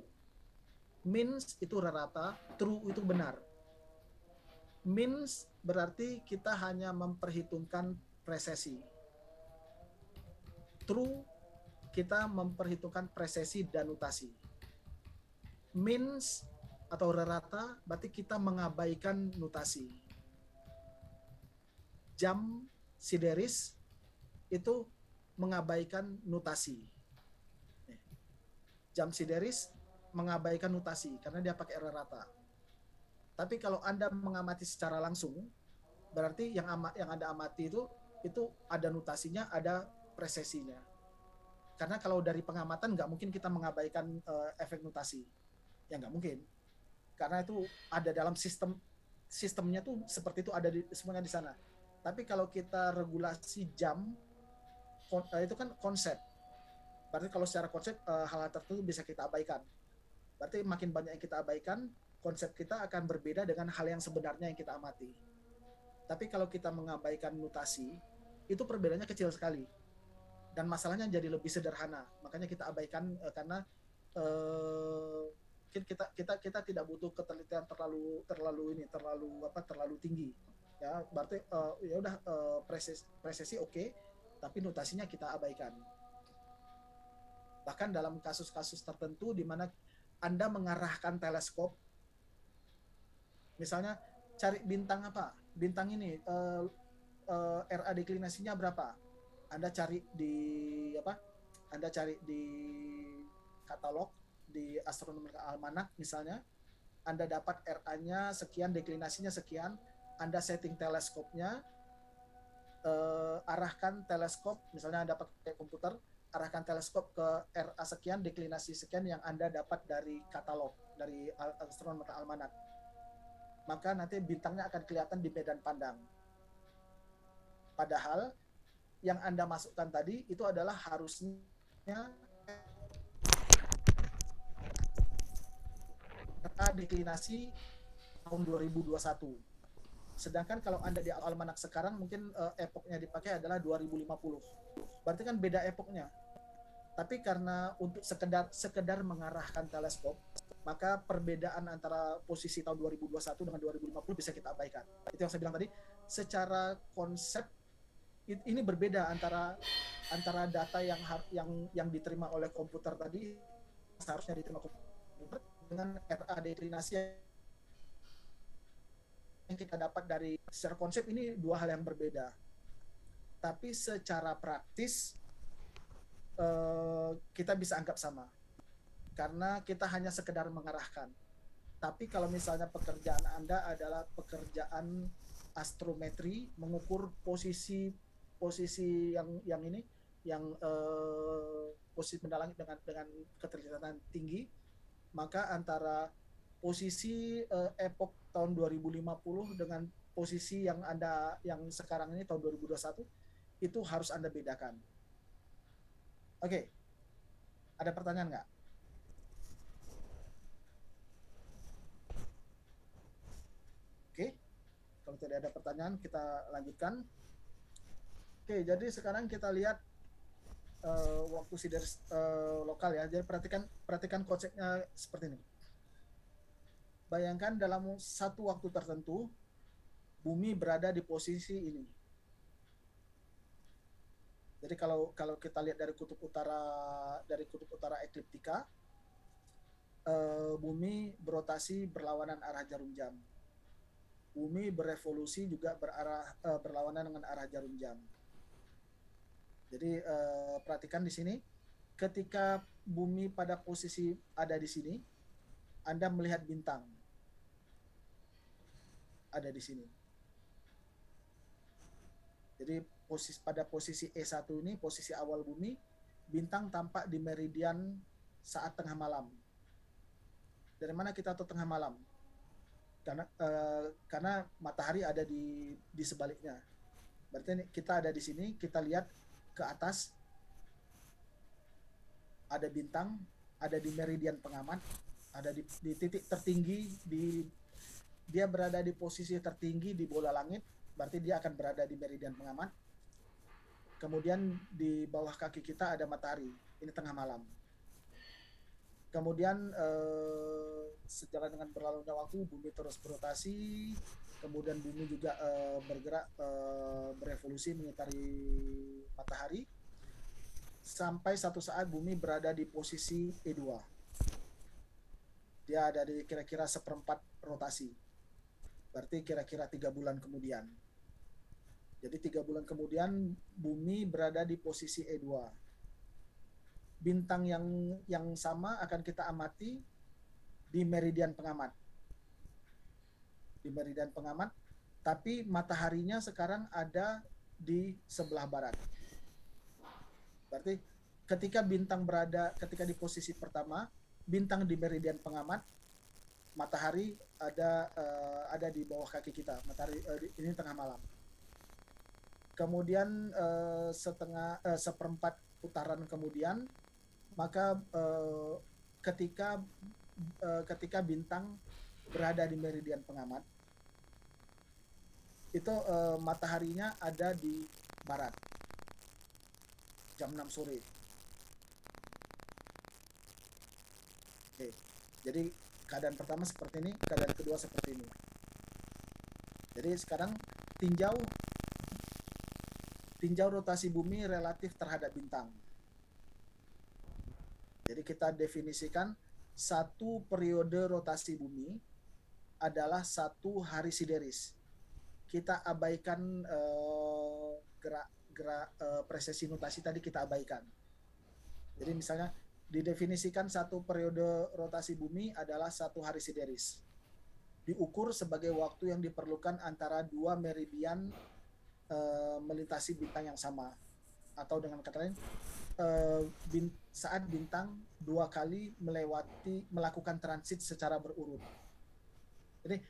Means itu rata, true itu benar. Means berarti kita hanya memperhitungkan presesi. True kita memperhitungkan presesi dan notasi. Means atau rata berarti kita mengabaikan notasi. Jam sideris itu mengabaikan notasi. Jam sideris mengabaikan notasi karena dia pakai rata. Tapi kalau Anda mengamati secara langsung, berarti yang Anda amati itu ada notasinya, ada presesinya. Karena kalau dari pengamatan nggak mungkin kita mengabaikan efek notasi. Ya nggak mungkin. Karena itu ada dalam sistemnya tuh seperti itu, ada semuanya di sana. Tapi kalau kita regulasi jam, itu kan konsep. Berarti kalau secara konsep hal-hal tertentu bisa kita abaikan. Berarti makin banyak yang kita abaikan, konsep kita akan berbeda dengan hal yang sebenarnya yang kita amati. Tapi kalau kita mengabaikan notasi, itu perbedaannya kecil sekali. Dan masalahnya jadi lebih sederhana. Makanya kita abaikan karena kita tidak butuh ketelitian terlalu tinggi. Ya, berarti ya udah presesi oke. tapi notasinya kita abaikan. Bahkan dalam kasus-kasus tertentu di mana Anda mengarahkan teleskop, misalnya cari bintang apa? Bintang ini RA deklinasinya berapa? Anda cari di apa? Anda cari di katalog di Astronomical Almanac misalnya, Anda dapat RA-nya sekian, deklinasinya sekian, Anda setting teleskopnya, arahkan teleskop, misalnya Anda pakai komputer, arahkan teleskop ke RA sekian, deklinasi sekian yang Anda dapat dari katalog, dari Astronomical Almanac. Maka nanti bintangnya akan kelihatan di medan pandang. Padahal yang Anda masukkan tadi itu adalah harusnya RA deklinasi tahun 2021. Sedangkan kalau Anda di almanak sekarang mungkin epoknya dipakai adalah 2050. Berarti kan beda epoknya. Tapi karena untuk sekedar mengarahkan teleskop, maka perbedaan antara posisi tahun 2021 dengan 2050 bisa kita abaikan. Itu yang saya bilang tadi, secara konsep ini berbeda antara data yang diterima oleh komputer tadi, seharusnya diterima komputer, dengan RA deklinasi yang kita dapat dari secara konsep. Ini dua hal yang berbeda. Tapi secara praktis kita bisa anggap sama karena kita hanya sekedar mengarahkan. Tapi kalau misalnya pekerjaan Anda adalah pekerjaan astrometri, mengukur posisi yang ini, yang posisi benda langit dengan keterlibatan tinggi, maka antara posisi epok tahun 2050 dengan posisi yang sekarang ini tahun 2021 itu harus Anda bedakan. Oke. Ada pertanyaan nggak? Oke. Kalau tidak ada pertanyaan, kita lanjutkan. Oke, jadi sekarang kita lihat waktu sideris lokal ya. Jadi perhatikan konsepnya seperti ini. Bayangkan dalam satu waktu tertentu, bumi berada di posisi ini. Jadi kalau kita lihat dari kutub utara ekliptika, bumi berotasi berlawanan arah jarum jam. Bumi berevolusi juga berlawanan dengan arah jarum jam. Jadi perhatikan di sini, ketika bumi pada posisi ada di sini, Anda melihat bintang ada di sini. Jadi pada posisi E1 ini, posisi awal bumi, bintang tampak di meridian saat tengah malam. Dari mana kita tahu tengah malam? Karena matahari ada di sebaliknya. Berarti kita ada di sini, kita lihat ke atas, ada bintang, ada di meridian pengamat, ada di titik tertinggi, dia berada di posisi tertinggi di bola langit, berarti dia akan berada di meridian pengamat. Kemudian di bawah kaki kita ada matahari, ini tengah malam. Kemudian sejalan dengan berlalunya waktu, bumi terus berotasi, kemudian bumi juga bergerak, berevolusi mengitari matahari, sampai satu saat bumi berada di posisi E2. Dia ada di kira-kira seperempat rotasi, berarti kira-kira 3 bulan kemudian. Jadi 3 bulan kemudian bumi berada di posisi E2. Bintang yang sama akan kita amati di meridian pengamat. Di meridian pengamat, tapi mataharinya sekarang ada di sebelah barat. Berarti ketika di posisi pertama, bintang di meridian pengamat, matahari ada di bawah kaki kita. Matahari ini tengah malam. Kemudian seperempat putaran kemudian, maka ketika bintang berada di meridian pengamat, itu mataharinya ada di barat jam 6 sore. Oke. Jadi keadaan pertama seperti ini, keadaan kedua seperti ini. Jadi sekarang tinjau tinjau rotasi bumi relatif terhadap bintang. Jadi kita definisikan satu periode rotasi bumi adalah satu hari sideris. Kita abaikan gerak presesi nutasi tadi, kita abaikan. Jadi misalnya didefinisikan satu periode rotasi bumi adalah satu hari sideris. Diukur sebagai waktu yang diperlukan antara dua meridian melintasi bintang yang sama. Atau dengan kata lain, saat bintang dua kali melakukan transit secara berurut. Jadi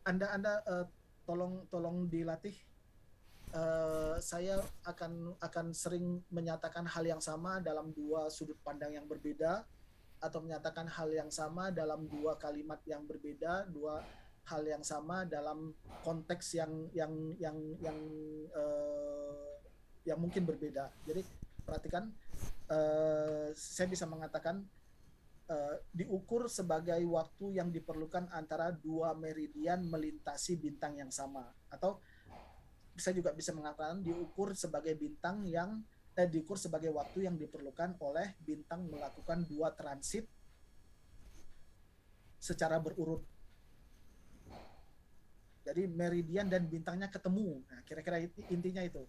Anda tolong dilatih. Saya akan sering menyatakan hal yang sama dalam dua sudut pandang yang berbeda, atau menyatakan hal yang sama dalam dua kalimat yang berbeda, dua hal yang sama dalam konteks yang mungkin berbeda. Jadi perhatikan, saya bisa mengatakan diukur sebagai waktu yang diperlukan antara dua meridian melintasi bintang yang sama, atau saya juga bisa mengatakan diukur sebagai diukur sebagai waktu yang diperlukan oleh bintang melakukan dua transit secara berurut. Jadi meridian dan bintangnya ketemu. Nah, kira-kira intinya itu.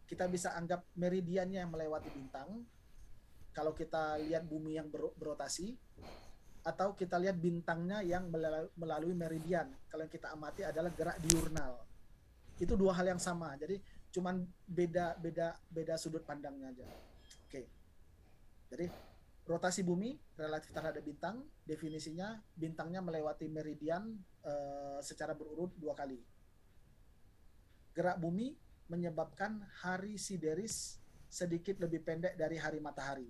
Kita bisa anggap meridiannya yang melewati bintang, kalau kita lihat bumi yang berotasi, atau kita lihat bintangnya yang melalui meridian, kalau yang kita amati adalah gerak diurnal. Itu dua hal yang sama, jadi cuman beda sudut pandangnya aja. Oke. Jadi rotasi bumi relatif terhadap bintang, definisinya bintangnya melewati meridian secara berurut dua kali. Gerak bumi menyebabkan hari sideris sedikit lebih pendek dari hari matahari.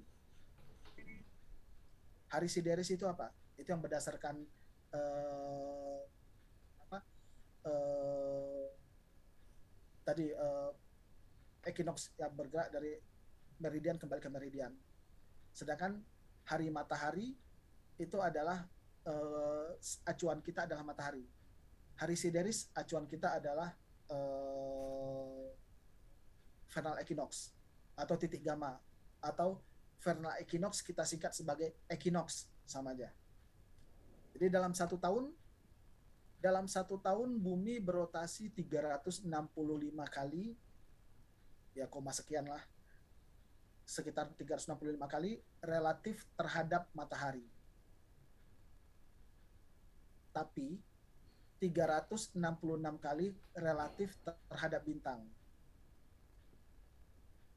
Hari sideris itu apa? Itu yang berdasarkan tadi equinox yang bergerak dari meridian kembali ke meridian. Sedangkan hari matahari itu adalah acuan kita adalah matahari. Hari sideris acuan kita adalah vernal equinox atau titik gamma, atau vernal equinox kita singkat sebagai equinox, sama aja. Jadi dalam satu tahun bumi berotasi 365 kali, ya koma sekian lah, sekitar 365 kali relatif terhadap matahari. Tapi 366 kali relatif terhadap bintang.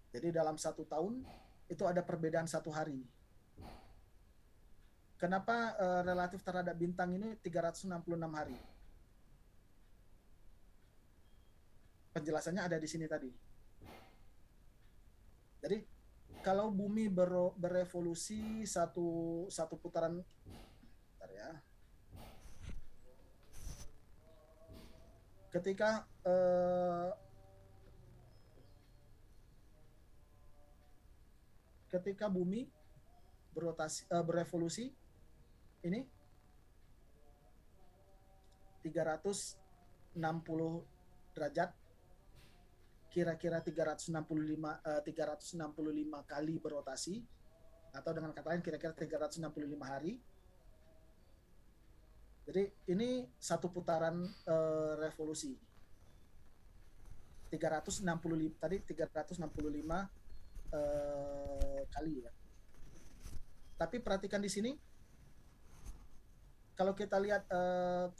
Jadi dalam satu tahun itu ada perbedaan satu hari. Kenapa relatif terhadap bintang ini 366 hari? Penjelasannya ada di sini tadi. Jadi kalau bumi berevolusi satu putaran, bentar ya. Ketika bumi berevolusi ini 360 derajat, kira-kira 365 kali berotasi, atau dengan kata lain kira-kira 365 hari. Jadi ini satu putaran revolusi. 365 kali ya. Tapi perhatikan di sini, kalau kita lihat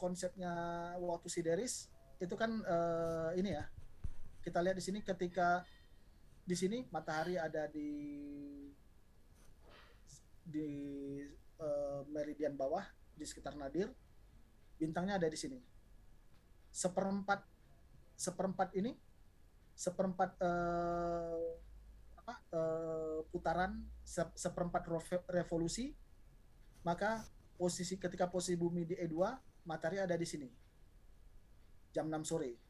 konsepnya waktu sideris itu kan ini ya. Kita lihat di sini, ketika di sini matahari ada di meridian bawah di sekitar nadir, bintangnya ada di sini. Seperempat putaran, seperempat revolusi, maka ketika posisi bumi di E2, matahari ada di sini jam 6 sore.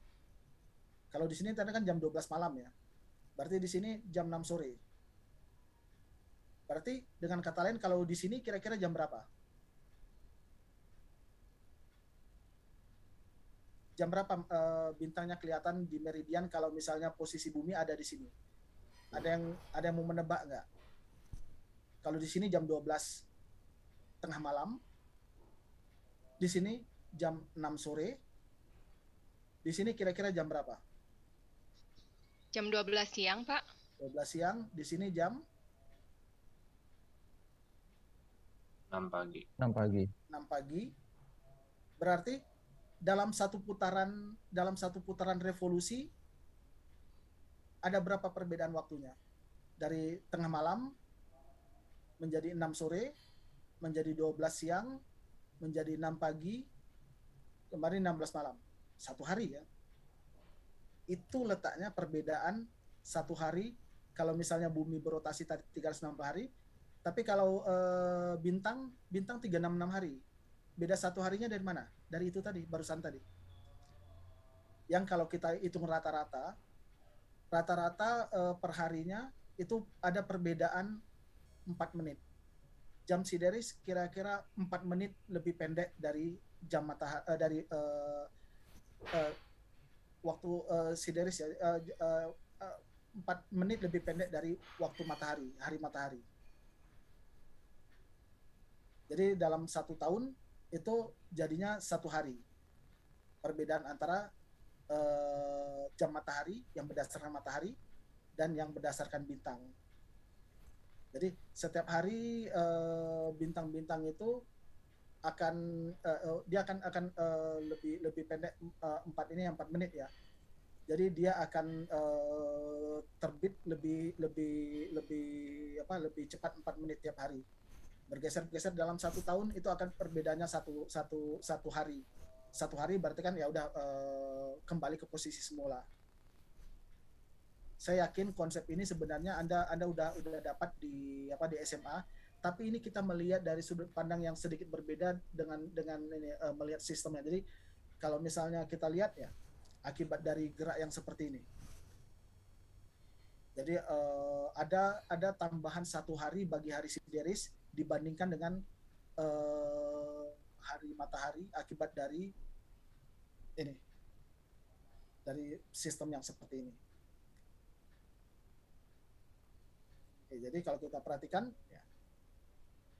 Kalau di sini tadi kan jam 12 malam ya, berarti di sini jam 6 sore. Berarti dengan kata lain, kalau di sini kira-kira jam berapa? jam berapa bintangnya kelihatan di meridian kalau misalnya posisi bumi ada di sini? Ada yang mau menebak nggak? Kalau di sini jam 12 tengah malam, di sini jam 6 sore, di sini kira-kira jam berapa? Jam 12 siang, Pak. 12 siang, di sini jam 6 pagi. 6 pagi. 6 pagi. Berarti dalam satu putaran revolusi ada berapa perbedaan waktunya? Dari tengah malam menjadi 6 sore, menjadi 12 siang, menjadi 6 pagi, kemarin 16 malam. Satu hari ya. Itu letaknya perbedaan satu hari. Kalau misalnya bumi berotasi 360 hari, tapi kalau bintang 366 hari. Beda satu harinya dari mana? Dari itu tadi, barusan tadi. Yang kalau kita hitung rata-rata perharinya itu ada perbedaan 4 menit. Jam sideris kira-kira 4 menit lebih pendek dari jam matahari dari waktu sideris ya, 4 menit lebih pendek dari waktu matahari, hari matahari. Jadi dalam 1 tahun itu jadinya 1 hari. Perbedaan antara jam matahari yang berdasarkan matahari dan yang berdasarkan bintang. Jadi setiap hari bintang-bintang itu akan dia akan lebih pendek 4 menit ya. Jadi dia akan terbit lebih cepat 4 menit tiap hari. Bergeser-geser dalam 1 tahun itu akan perbedaannya satu hari. 1 hari berarti kan ya udah kembali ke posisi semula. Saya yakin konsep ini sebenarnya Anda udah dapat di SMA, tapi ini kita melihat dari sudut pandang yang sedikit berbeda dengan ini melihat sistemnya. Jadi kalau misalnya kita lihat ya akibat dari gerak yang seperti ini. Jadi ada tambahan 1 hari bagi hari sideris dibandingkan dengan hari matahari akibat dari ini, dari sistem yang seperti ini. Oke, jadi kalau kita perhatikan ya,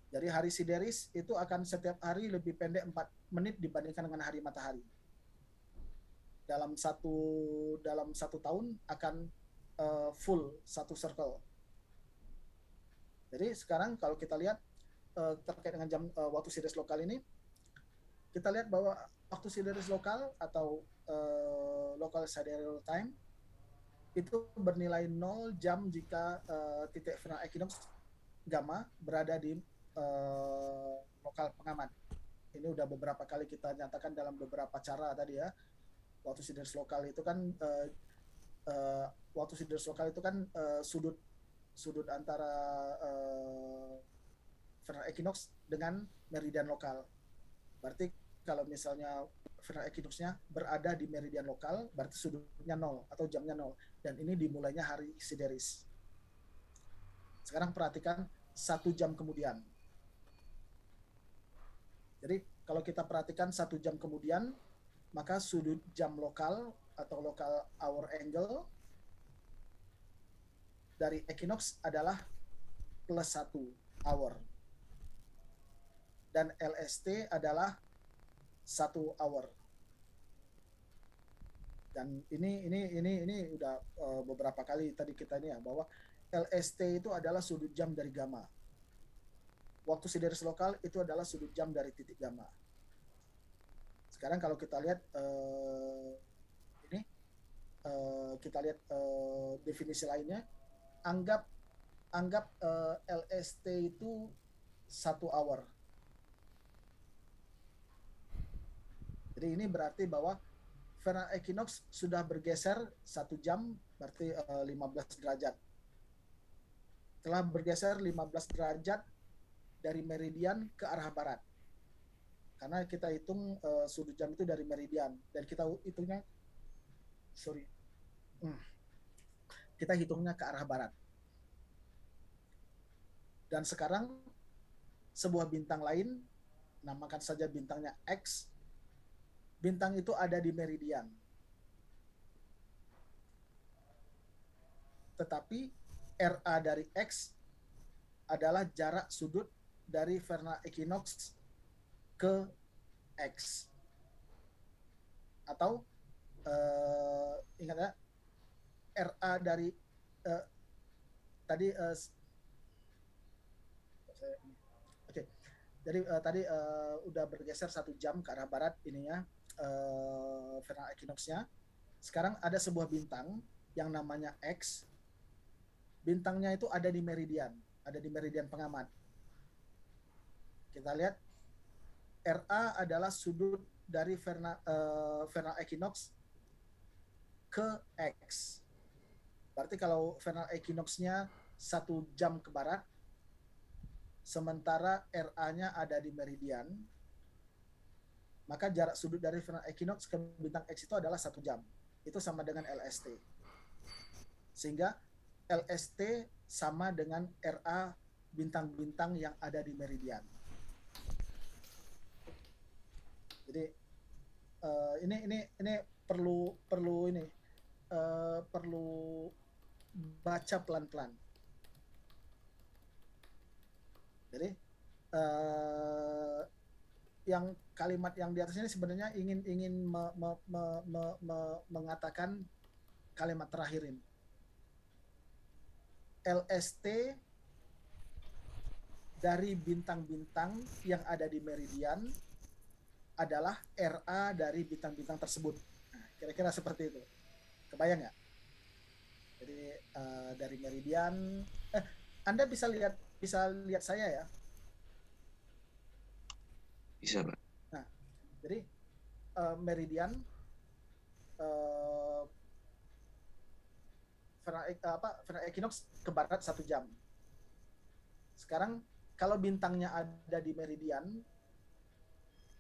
jadi hari sideris itu akan setiap hari lebih pendek 4 menit dibandingkan dengan hari matahari. Dalam satu tahun akan full 1 circle. Jadi sekarang kalau kita lihat terkait dengan jam waktu sideris lokal ini, kita lihat bahwa waktu sideris lokal atau local sidereal time itu bernilai 0 jam jika titik vernal equinox gamma berada di lokal pengamat. Ini udah beberapa kali kita nyatakan dalam beberapa cara tadi ya. Waktu sideris lokal itu kan sudut antara vernal equinox dengan meridian lokal. Berarti kalau misalnya vernal equinox-nya berada di meridian lokal, berarti sudutnya 0 atau jamnya 0. Dan ini dimulainya hari sideris. Sekarang perhatikan 1 jam kemudian. Jadi kalau kita perhatikan 1 jam kemudian, maka sudut jam lokal atau local hour angle dari equinox adalah +1 hour. Dan LST adalah 1 hour. Dan ini udah beberapa kali tadi kita ini ya, bahwa LST itu adalah sudut jam dari gamma. Waktu sideris lokal itu adalah sudut jam dari titik gamma. Sekarang kalau kita lihat kita lihat definisi lainnya, anggap LST itu 1 hour. Jadi ini berarti bahwa vernal equinox sudah bergeser 1 jam, berarti 15 derajat. Telah bergeser 15 derajat dari meridian ke arah barat. Karena kita hitung sudut jam itu dari meridian, dan kita hitungnya kita hitungnya ke arah barat. Dan sekarang sebuah bintang lain, namakan saja bintangnya X, bintang itu ada di meridian. Tetapi RA dari X adalah jarak sudut dari vernal equinox ke X. Atau ingat ya, RA dari tadi oke. Jadi tadi udah bergeser 1 jam ke arah barat ininya vernal equinox-nya. Sekarang ada sebuah bintang yang namanya X. Bintangnya itu ada di meridian pengamat. Kita lihat RA adalah sudut dari vernal equinox ke X. Berarti kalau vernal equinox-nya 1 jam ke barat, sementara RA-nya ada di meridian, maka jarak sudut dari vernal equinox ke bintang X itu adalah 1 jam. Itu sama dengan LST. Sehingga LST sama dengan RA bintang-bintang yang ada di meridian. Jadi ini perlu baca pelan-pelan. Jadi yang kalimat yang di atas ini sebenarnya ingin mengatakan kalimat terakhir ini. LST dari bintang-bintang yang ada di meridian adalah RA dari bintang-bintang tersebut. Nah, kira-kira seperti itu. Kebayang nggak? Jadi dari meridian, Anda bisa lihat saya ya? Bisa, Pak. Nah, jadi meridian vernal equinox ke barat 1 jam. Sekarang kalau bintangnya ada di meridian,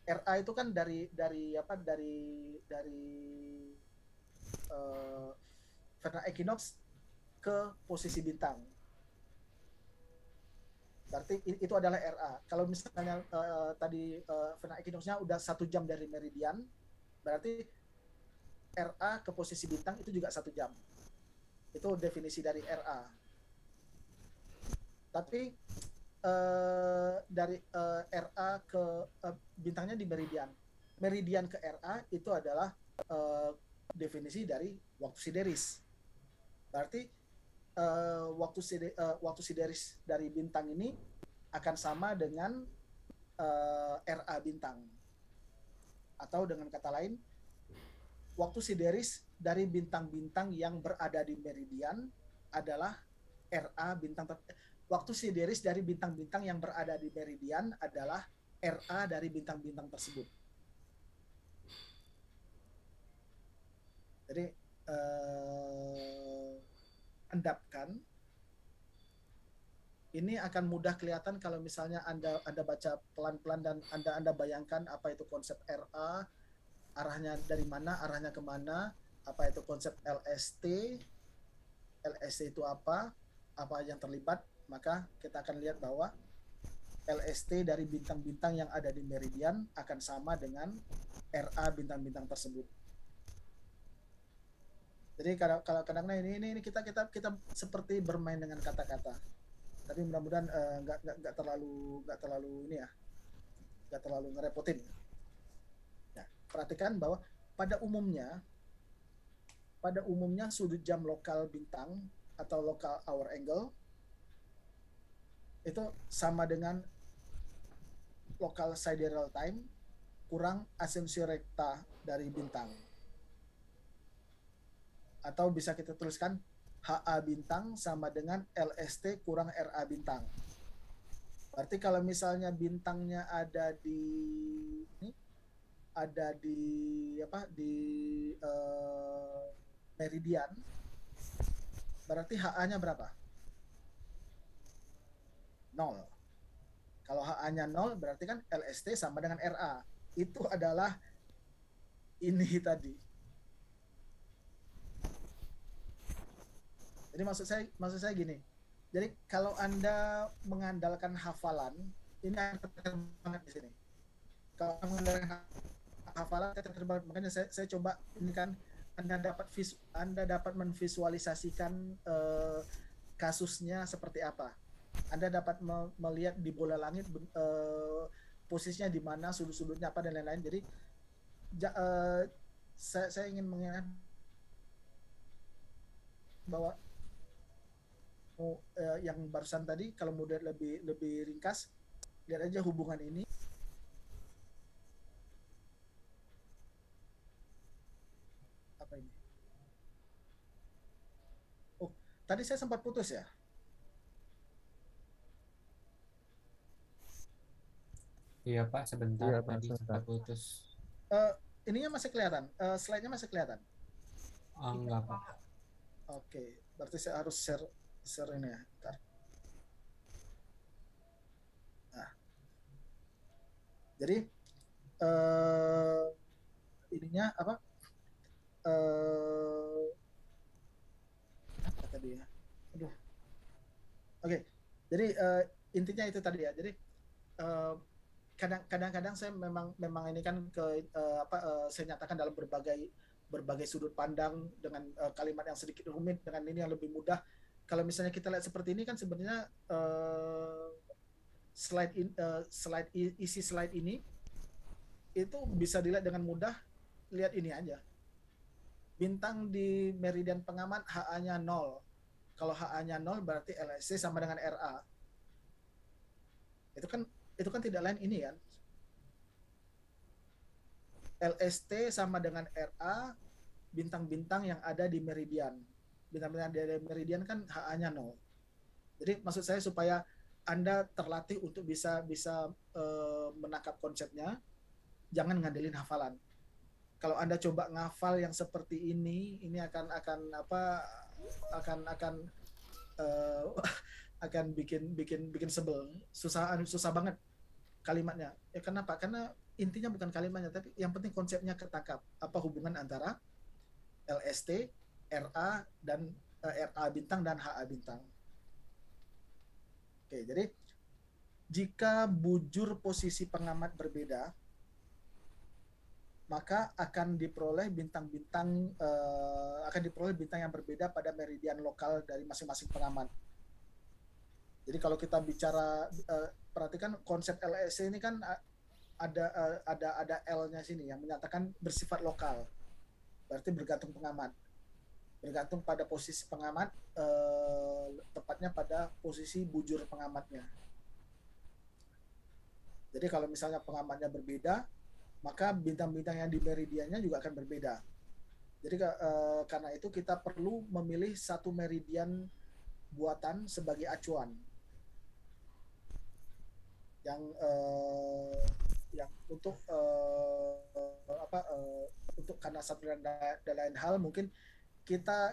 RA itu kan dari vernal equinox ke posisi bintang. Berarti itu adalah RA. Kalau misalnya tadi vernal equinox-nya udah 1 jam dari meridian, berarti RA ke posisi bintang itu juga 1 jam. Itu definisi dari RA. Tapi dari RA ke bintangnya di meridian. Meridian ke RA itu adalah definisi dari waktu sideris. Berarti waktu sideris dari bintang ini akan sama dengan RA bintang. Atau dengan kata lain, waktu sideris dari bintang-bintang yang berada di meridian adalah RA bintang. Waktu sideris dari bintang-bintang yang berada di meridian adalah RA dari bintang-bintang tersebut. Jadi endapkan ini akan mudah kelihatan kalau misalnya Anda baca pelan-pelan dan Anda bayangkan apa itu konsep RA, arahnya dari mana, arahnya kemana, apa itu konsep LST itu apa yang terlibat, maka kita akan lihat bahwa LST dari bintang-bintang yang ada di meridian akan sama dengan RA bintang-bintang tersebut. Jadi kalau kadang-kadang ini kita seperti bermain dengan kata-kata. Tapi mudah-mudahan nggak terlalu ini ya, nggak terlalu ngerepotin. Nah, perhatikan bahwa pada umumnya sudut jam lokal bintang atau local hour angle itu sama dengan local sidereal time kurang ascensi recta dari bintang. Atau bisa kita tuliskan HA bintang sama dengan LST kurang RA bintang. Berarti kalau misalnya bintangnya ada di meridian, berarti HA-nya berapa? 0. Kalau HA-nya 0 berarti kan LST sama dengan RA. Itu adalah ini tadi. Jadi maksud saya gini. Jadi kalau Anda mengandalkan hafalan, ini akan banget di sini. Kalau mengandalkan hafalan terbaik. Makanya saya coba ini kan Anda dapat menvisualisasikan kasusnya seperti apa. Anda dapat melihat di bola langit posisinya di mana, sudut-sudutnya apa dan lain-lain. Jadi saya ingin mengingat bahwa yang barusan tadi kalau mudah lebih ringkas, lihat aja hubungan ini. Apa ini? Oh, tadi saya sempat putus ya. Iya Pak, sebentar Iya, Pak, tadi sebentar. sempat putus. Ininya masih kelihatan, slide-nya masih kelihatan. Oh, enggak Pak. Oke, berarti saya harus share ini ya. Bentar. Nah, jadi ininya apa? Apa tadi ya? Aduh. Oke, jadi intinya itu tadi ya. Jadi kadang-kadang saya memang ini kan saya nyatakan dalam berbagai sudut pandang dengan kalimat yang sedikit rumit dengan ini yang lebih mudah. Kalau misalnya kita lihat seperti ini kan sebenarnya isi slide ini itu bisa dilihat dengan mudah. Lihat ini aja. Bintang di meridian pengamat HA-nya 0. Kalau HA-nya 0 berarti LSC sama dengan RA. Itu kan tidak lain ini kan. LST sama dengan RA, bintang-bintang yang ada di meridian. Bintang-bintang di meridian kan HA-nya 0. Jadi maksud saya supaya Anda terlatih untuk bisa menangkap konsepnya, jangan ngandelin hafalan. Kalau Anda coba ngafal yang seperti ini akan bikin sebel, susah banget kalimatnya. Ya kenapa? Karena intinya bukan kalimatnya, tapi yang penting konsepnya ketangkap. Apa hubungan antara LST, RA dan RA bintang dan HA bintang. Oke, jadi jika bujur posisi pengamat berbeda, maka akan diperoleh bintang yang berbeda pada meridian lokal dari masing-masing pengamat. Jadi kalau kita bicara perhatikan konsep LSC ini kan ada L-nya sini yang menyatakan bersifat lokal. Berarti bergantung pengamat. Bergantung pada posisi pengamat, tepatnya pada posisi bujur pengamatnya. Jadi kalau misalnya pengamatnya berbeda, maka bintang-bintang yang di meridiannya juga akan berbeda. Jadi karena itu kita perlu memilih satu meridian buatan sebagai acuan yang untuk karena satu dan lain hal mungkin kita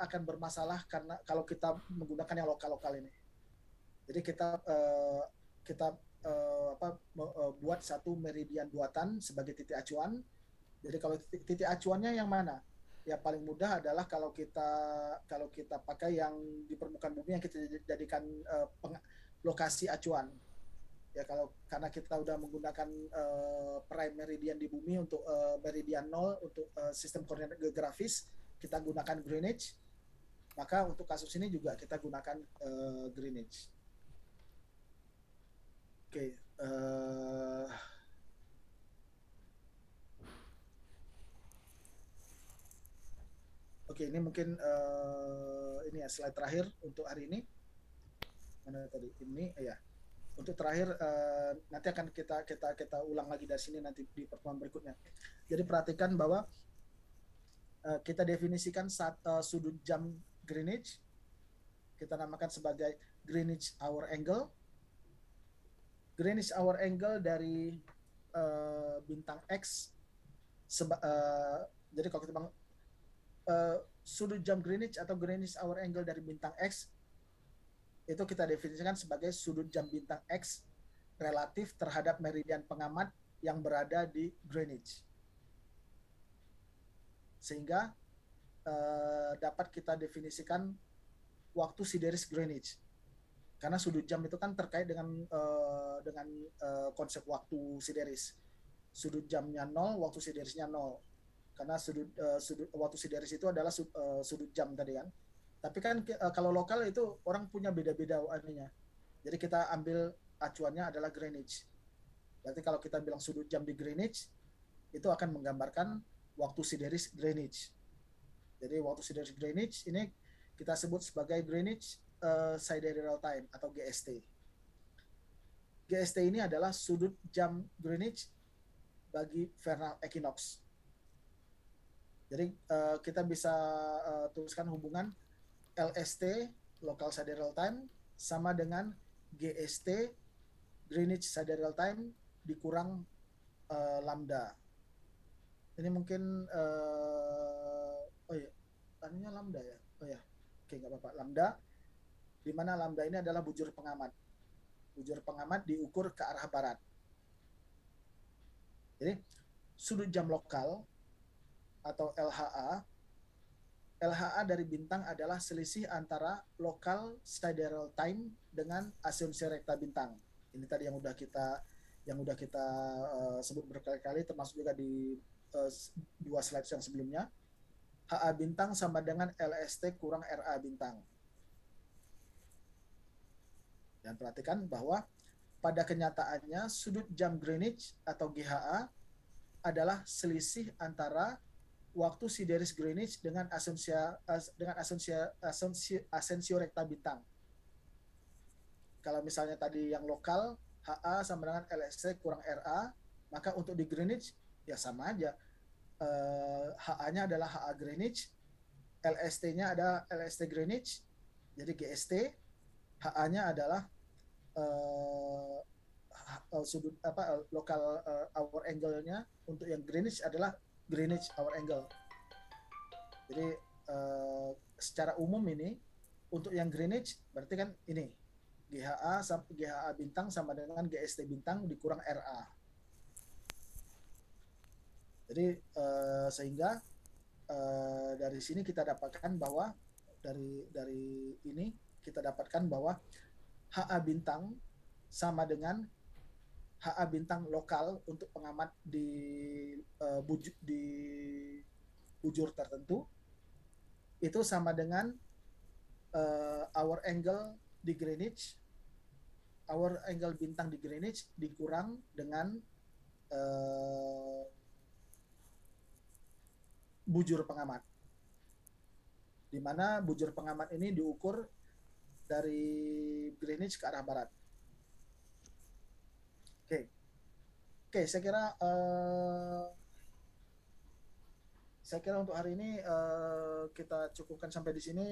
akan bermasalah karena kalau kita menggunakan yang lokal ini. Jadi kita buat satu meridian buatan sebagai titik acuan. Jadi kalau titik acuannya yang mana? Ya paling mudah adalah kalau kita pakai yang di permukaan bumi yang kita jadikan lokasi acuan. Ya karena kita udah menggunakan prime meridian di bumi untuk meridian 0 untuk sistem koordinat geografis, kita gunakan Greenwich. Maka untuk kasus ini juga kita gunakan Greenwich. Oke, ini mungkin ini ya slide terakhir untuk hari ini. Mana tadi ini ya. Untuk terakhir nanti akan kita ulang lagi dari sini nanti di pertemuan berikutnya. Jadi perhatikan bahwa kita definisikan sudut jam Greenwich, kita namakan sebagai Greenwich Hour Angle. Greenwich Hour Angle dari bintang X. Jadi kalau kita sudut jam Greenwich atau Greenwich Hour Angle dari bintang X itu kita definisikan sebagai sudut jam bintang X relatif terhadap meridian pengamat yang berada di Greenwich. Sehingga dapat kita definisikan waktu sideris Greenwich. Karena sudut jam itu kan terkait dengan konsep waktu sideris. sudut jamnya 0, waktu siderisnya 0. Karena sudut waktu sideris itu adalah sudut jam tadi kan. Tapi kan kalau lokal itu orang punya beda-beda ininya. Jadi kita ambil acuannya adalah Greenwich. Berarti kalau kita bilang sudut jam di Greenwich, itu akan menggambarkan waktu sideris Greenwich. Jadi waktu sideris Greenwich ini kita sebut sebagai Greenwich Sidereal Time atau GST. GST ini adalah sudut jam Greenwich bagi vernal equinox. Jadi kita bisa tuliskan hubungan LST local sidereal time sama dengan GST Greenwich Sidereal Time dikurang lambda. Ini mungkin oh ya, anunya lambda ya. Oh ya, oke nggak apa-apa. Lambda, di mana lambda ini adalah bujur pengamat. Bujur pengamat diukur ke arah barat. Jadi sudut jam lokal atau LHA, LHA dari bintang adalah selisih antara local sidereal time dengan asumsi rekta bintang. Ini tadi yang udah kita sebut berkali-kali, termasuk juga di 2 slide yang sebelumnya. HA bintang sama dengan LST kurang RA bintang. Dan perhatikan bahwa pada kenyataannya sudut jam Greenwich atau GHA adalah selisih antara waktu sideris Greenwich dengan asensio rekta bintang. Kalau misalnya tadi yang lokal HA sama dengan LST kurang RA, maka untuk di Greenwich ya sama aja. HA-nya adalah HA Greenwich, LST-nya ada LST Greenwich, jadi GST. HA-nya adalah sudut lokal hour angle-nya untuk yang Greenwich adalah Greenwich hour angle. Jadi secara umum ini untuk yang Greenwich berarti kan ini GHA bintang sama dengan GST bintang dikurang RA. Jadi sehingga dari sini kita dapatkan bahwa dari ini kita dapatkan bahwa HA bintang sama dengan HA bintang lokal untuk pengamat di bujur tertentu itu sama dengan hour angle di Greenwich, hour angle bintang di Greenwich dikurang dengan bujur pengamat, di mana bujur pengamat ini diukur dari Greenwich ke arah barat. Oke, saya kira untuk hari ini kita cukupkan sampai di sini.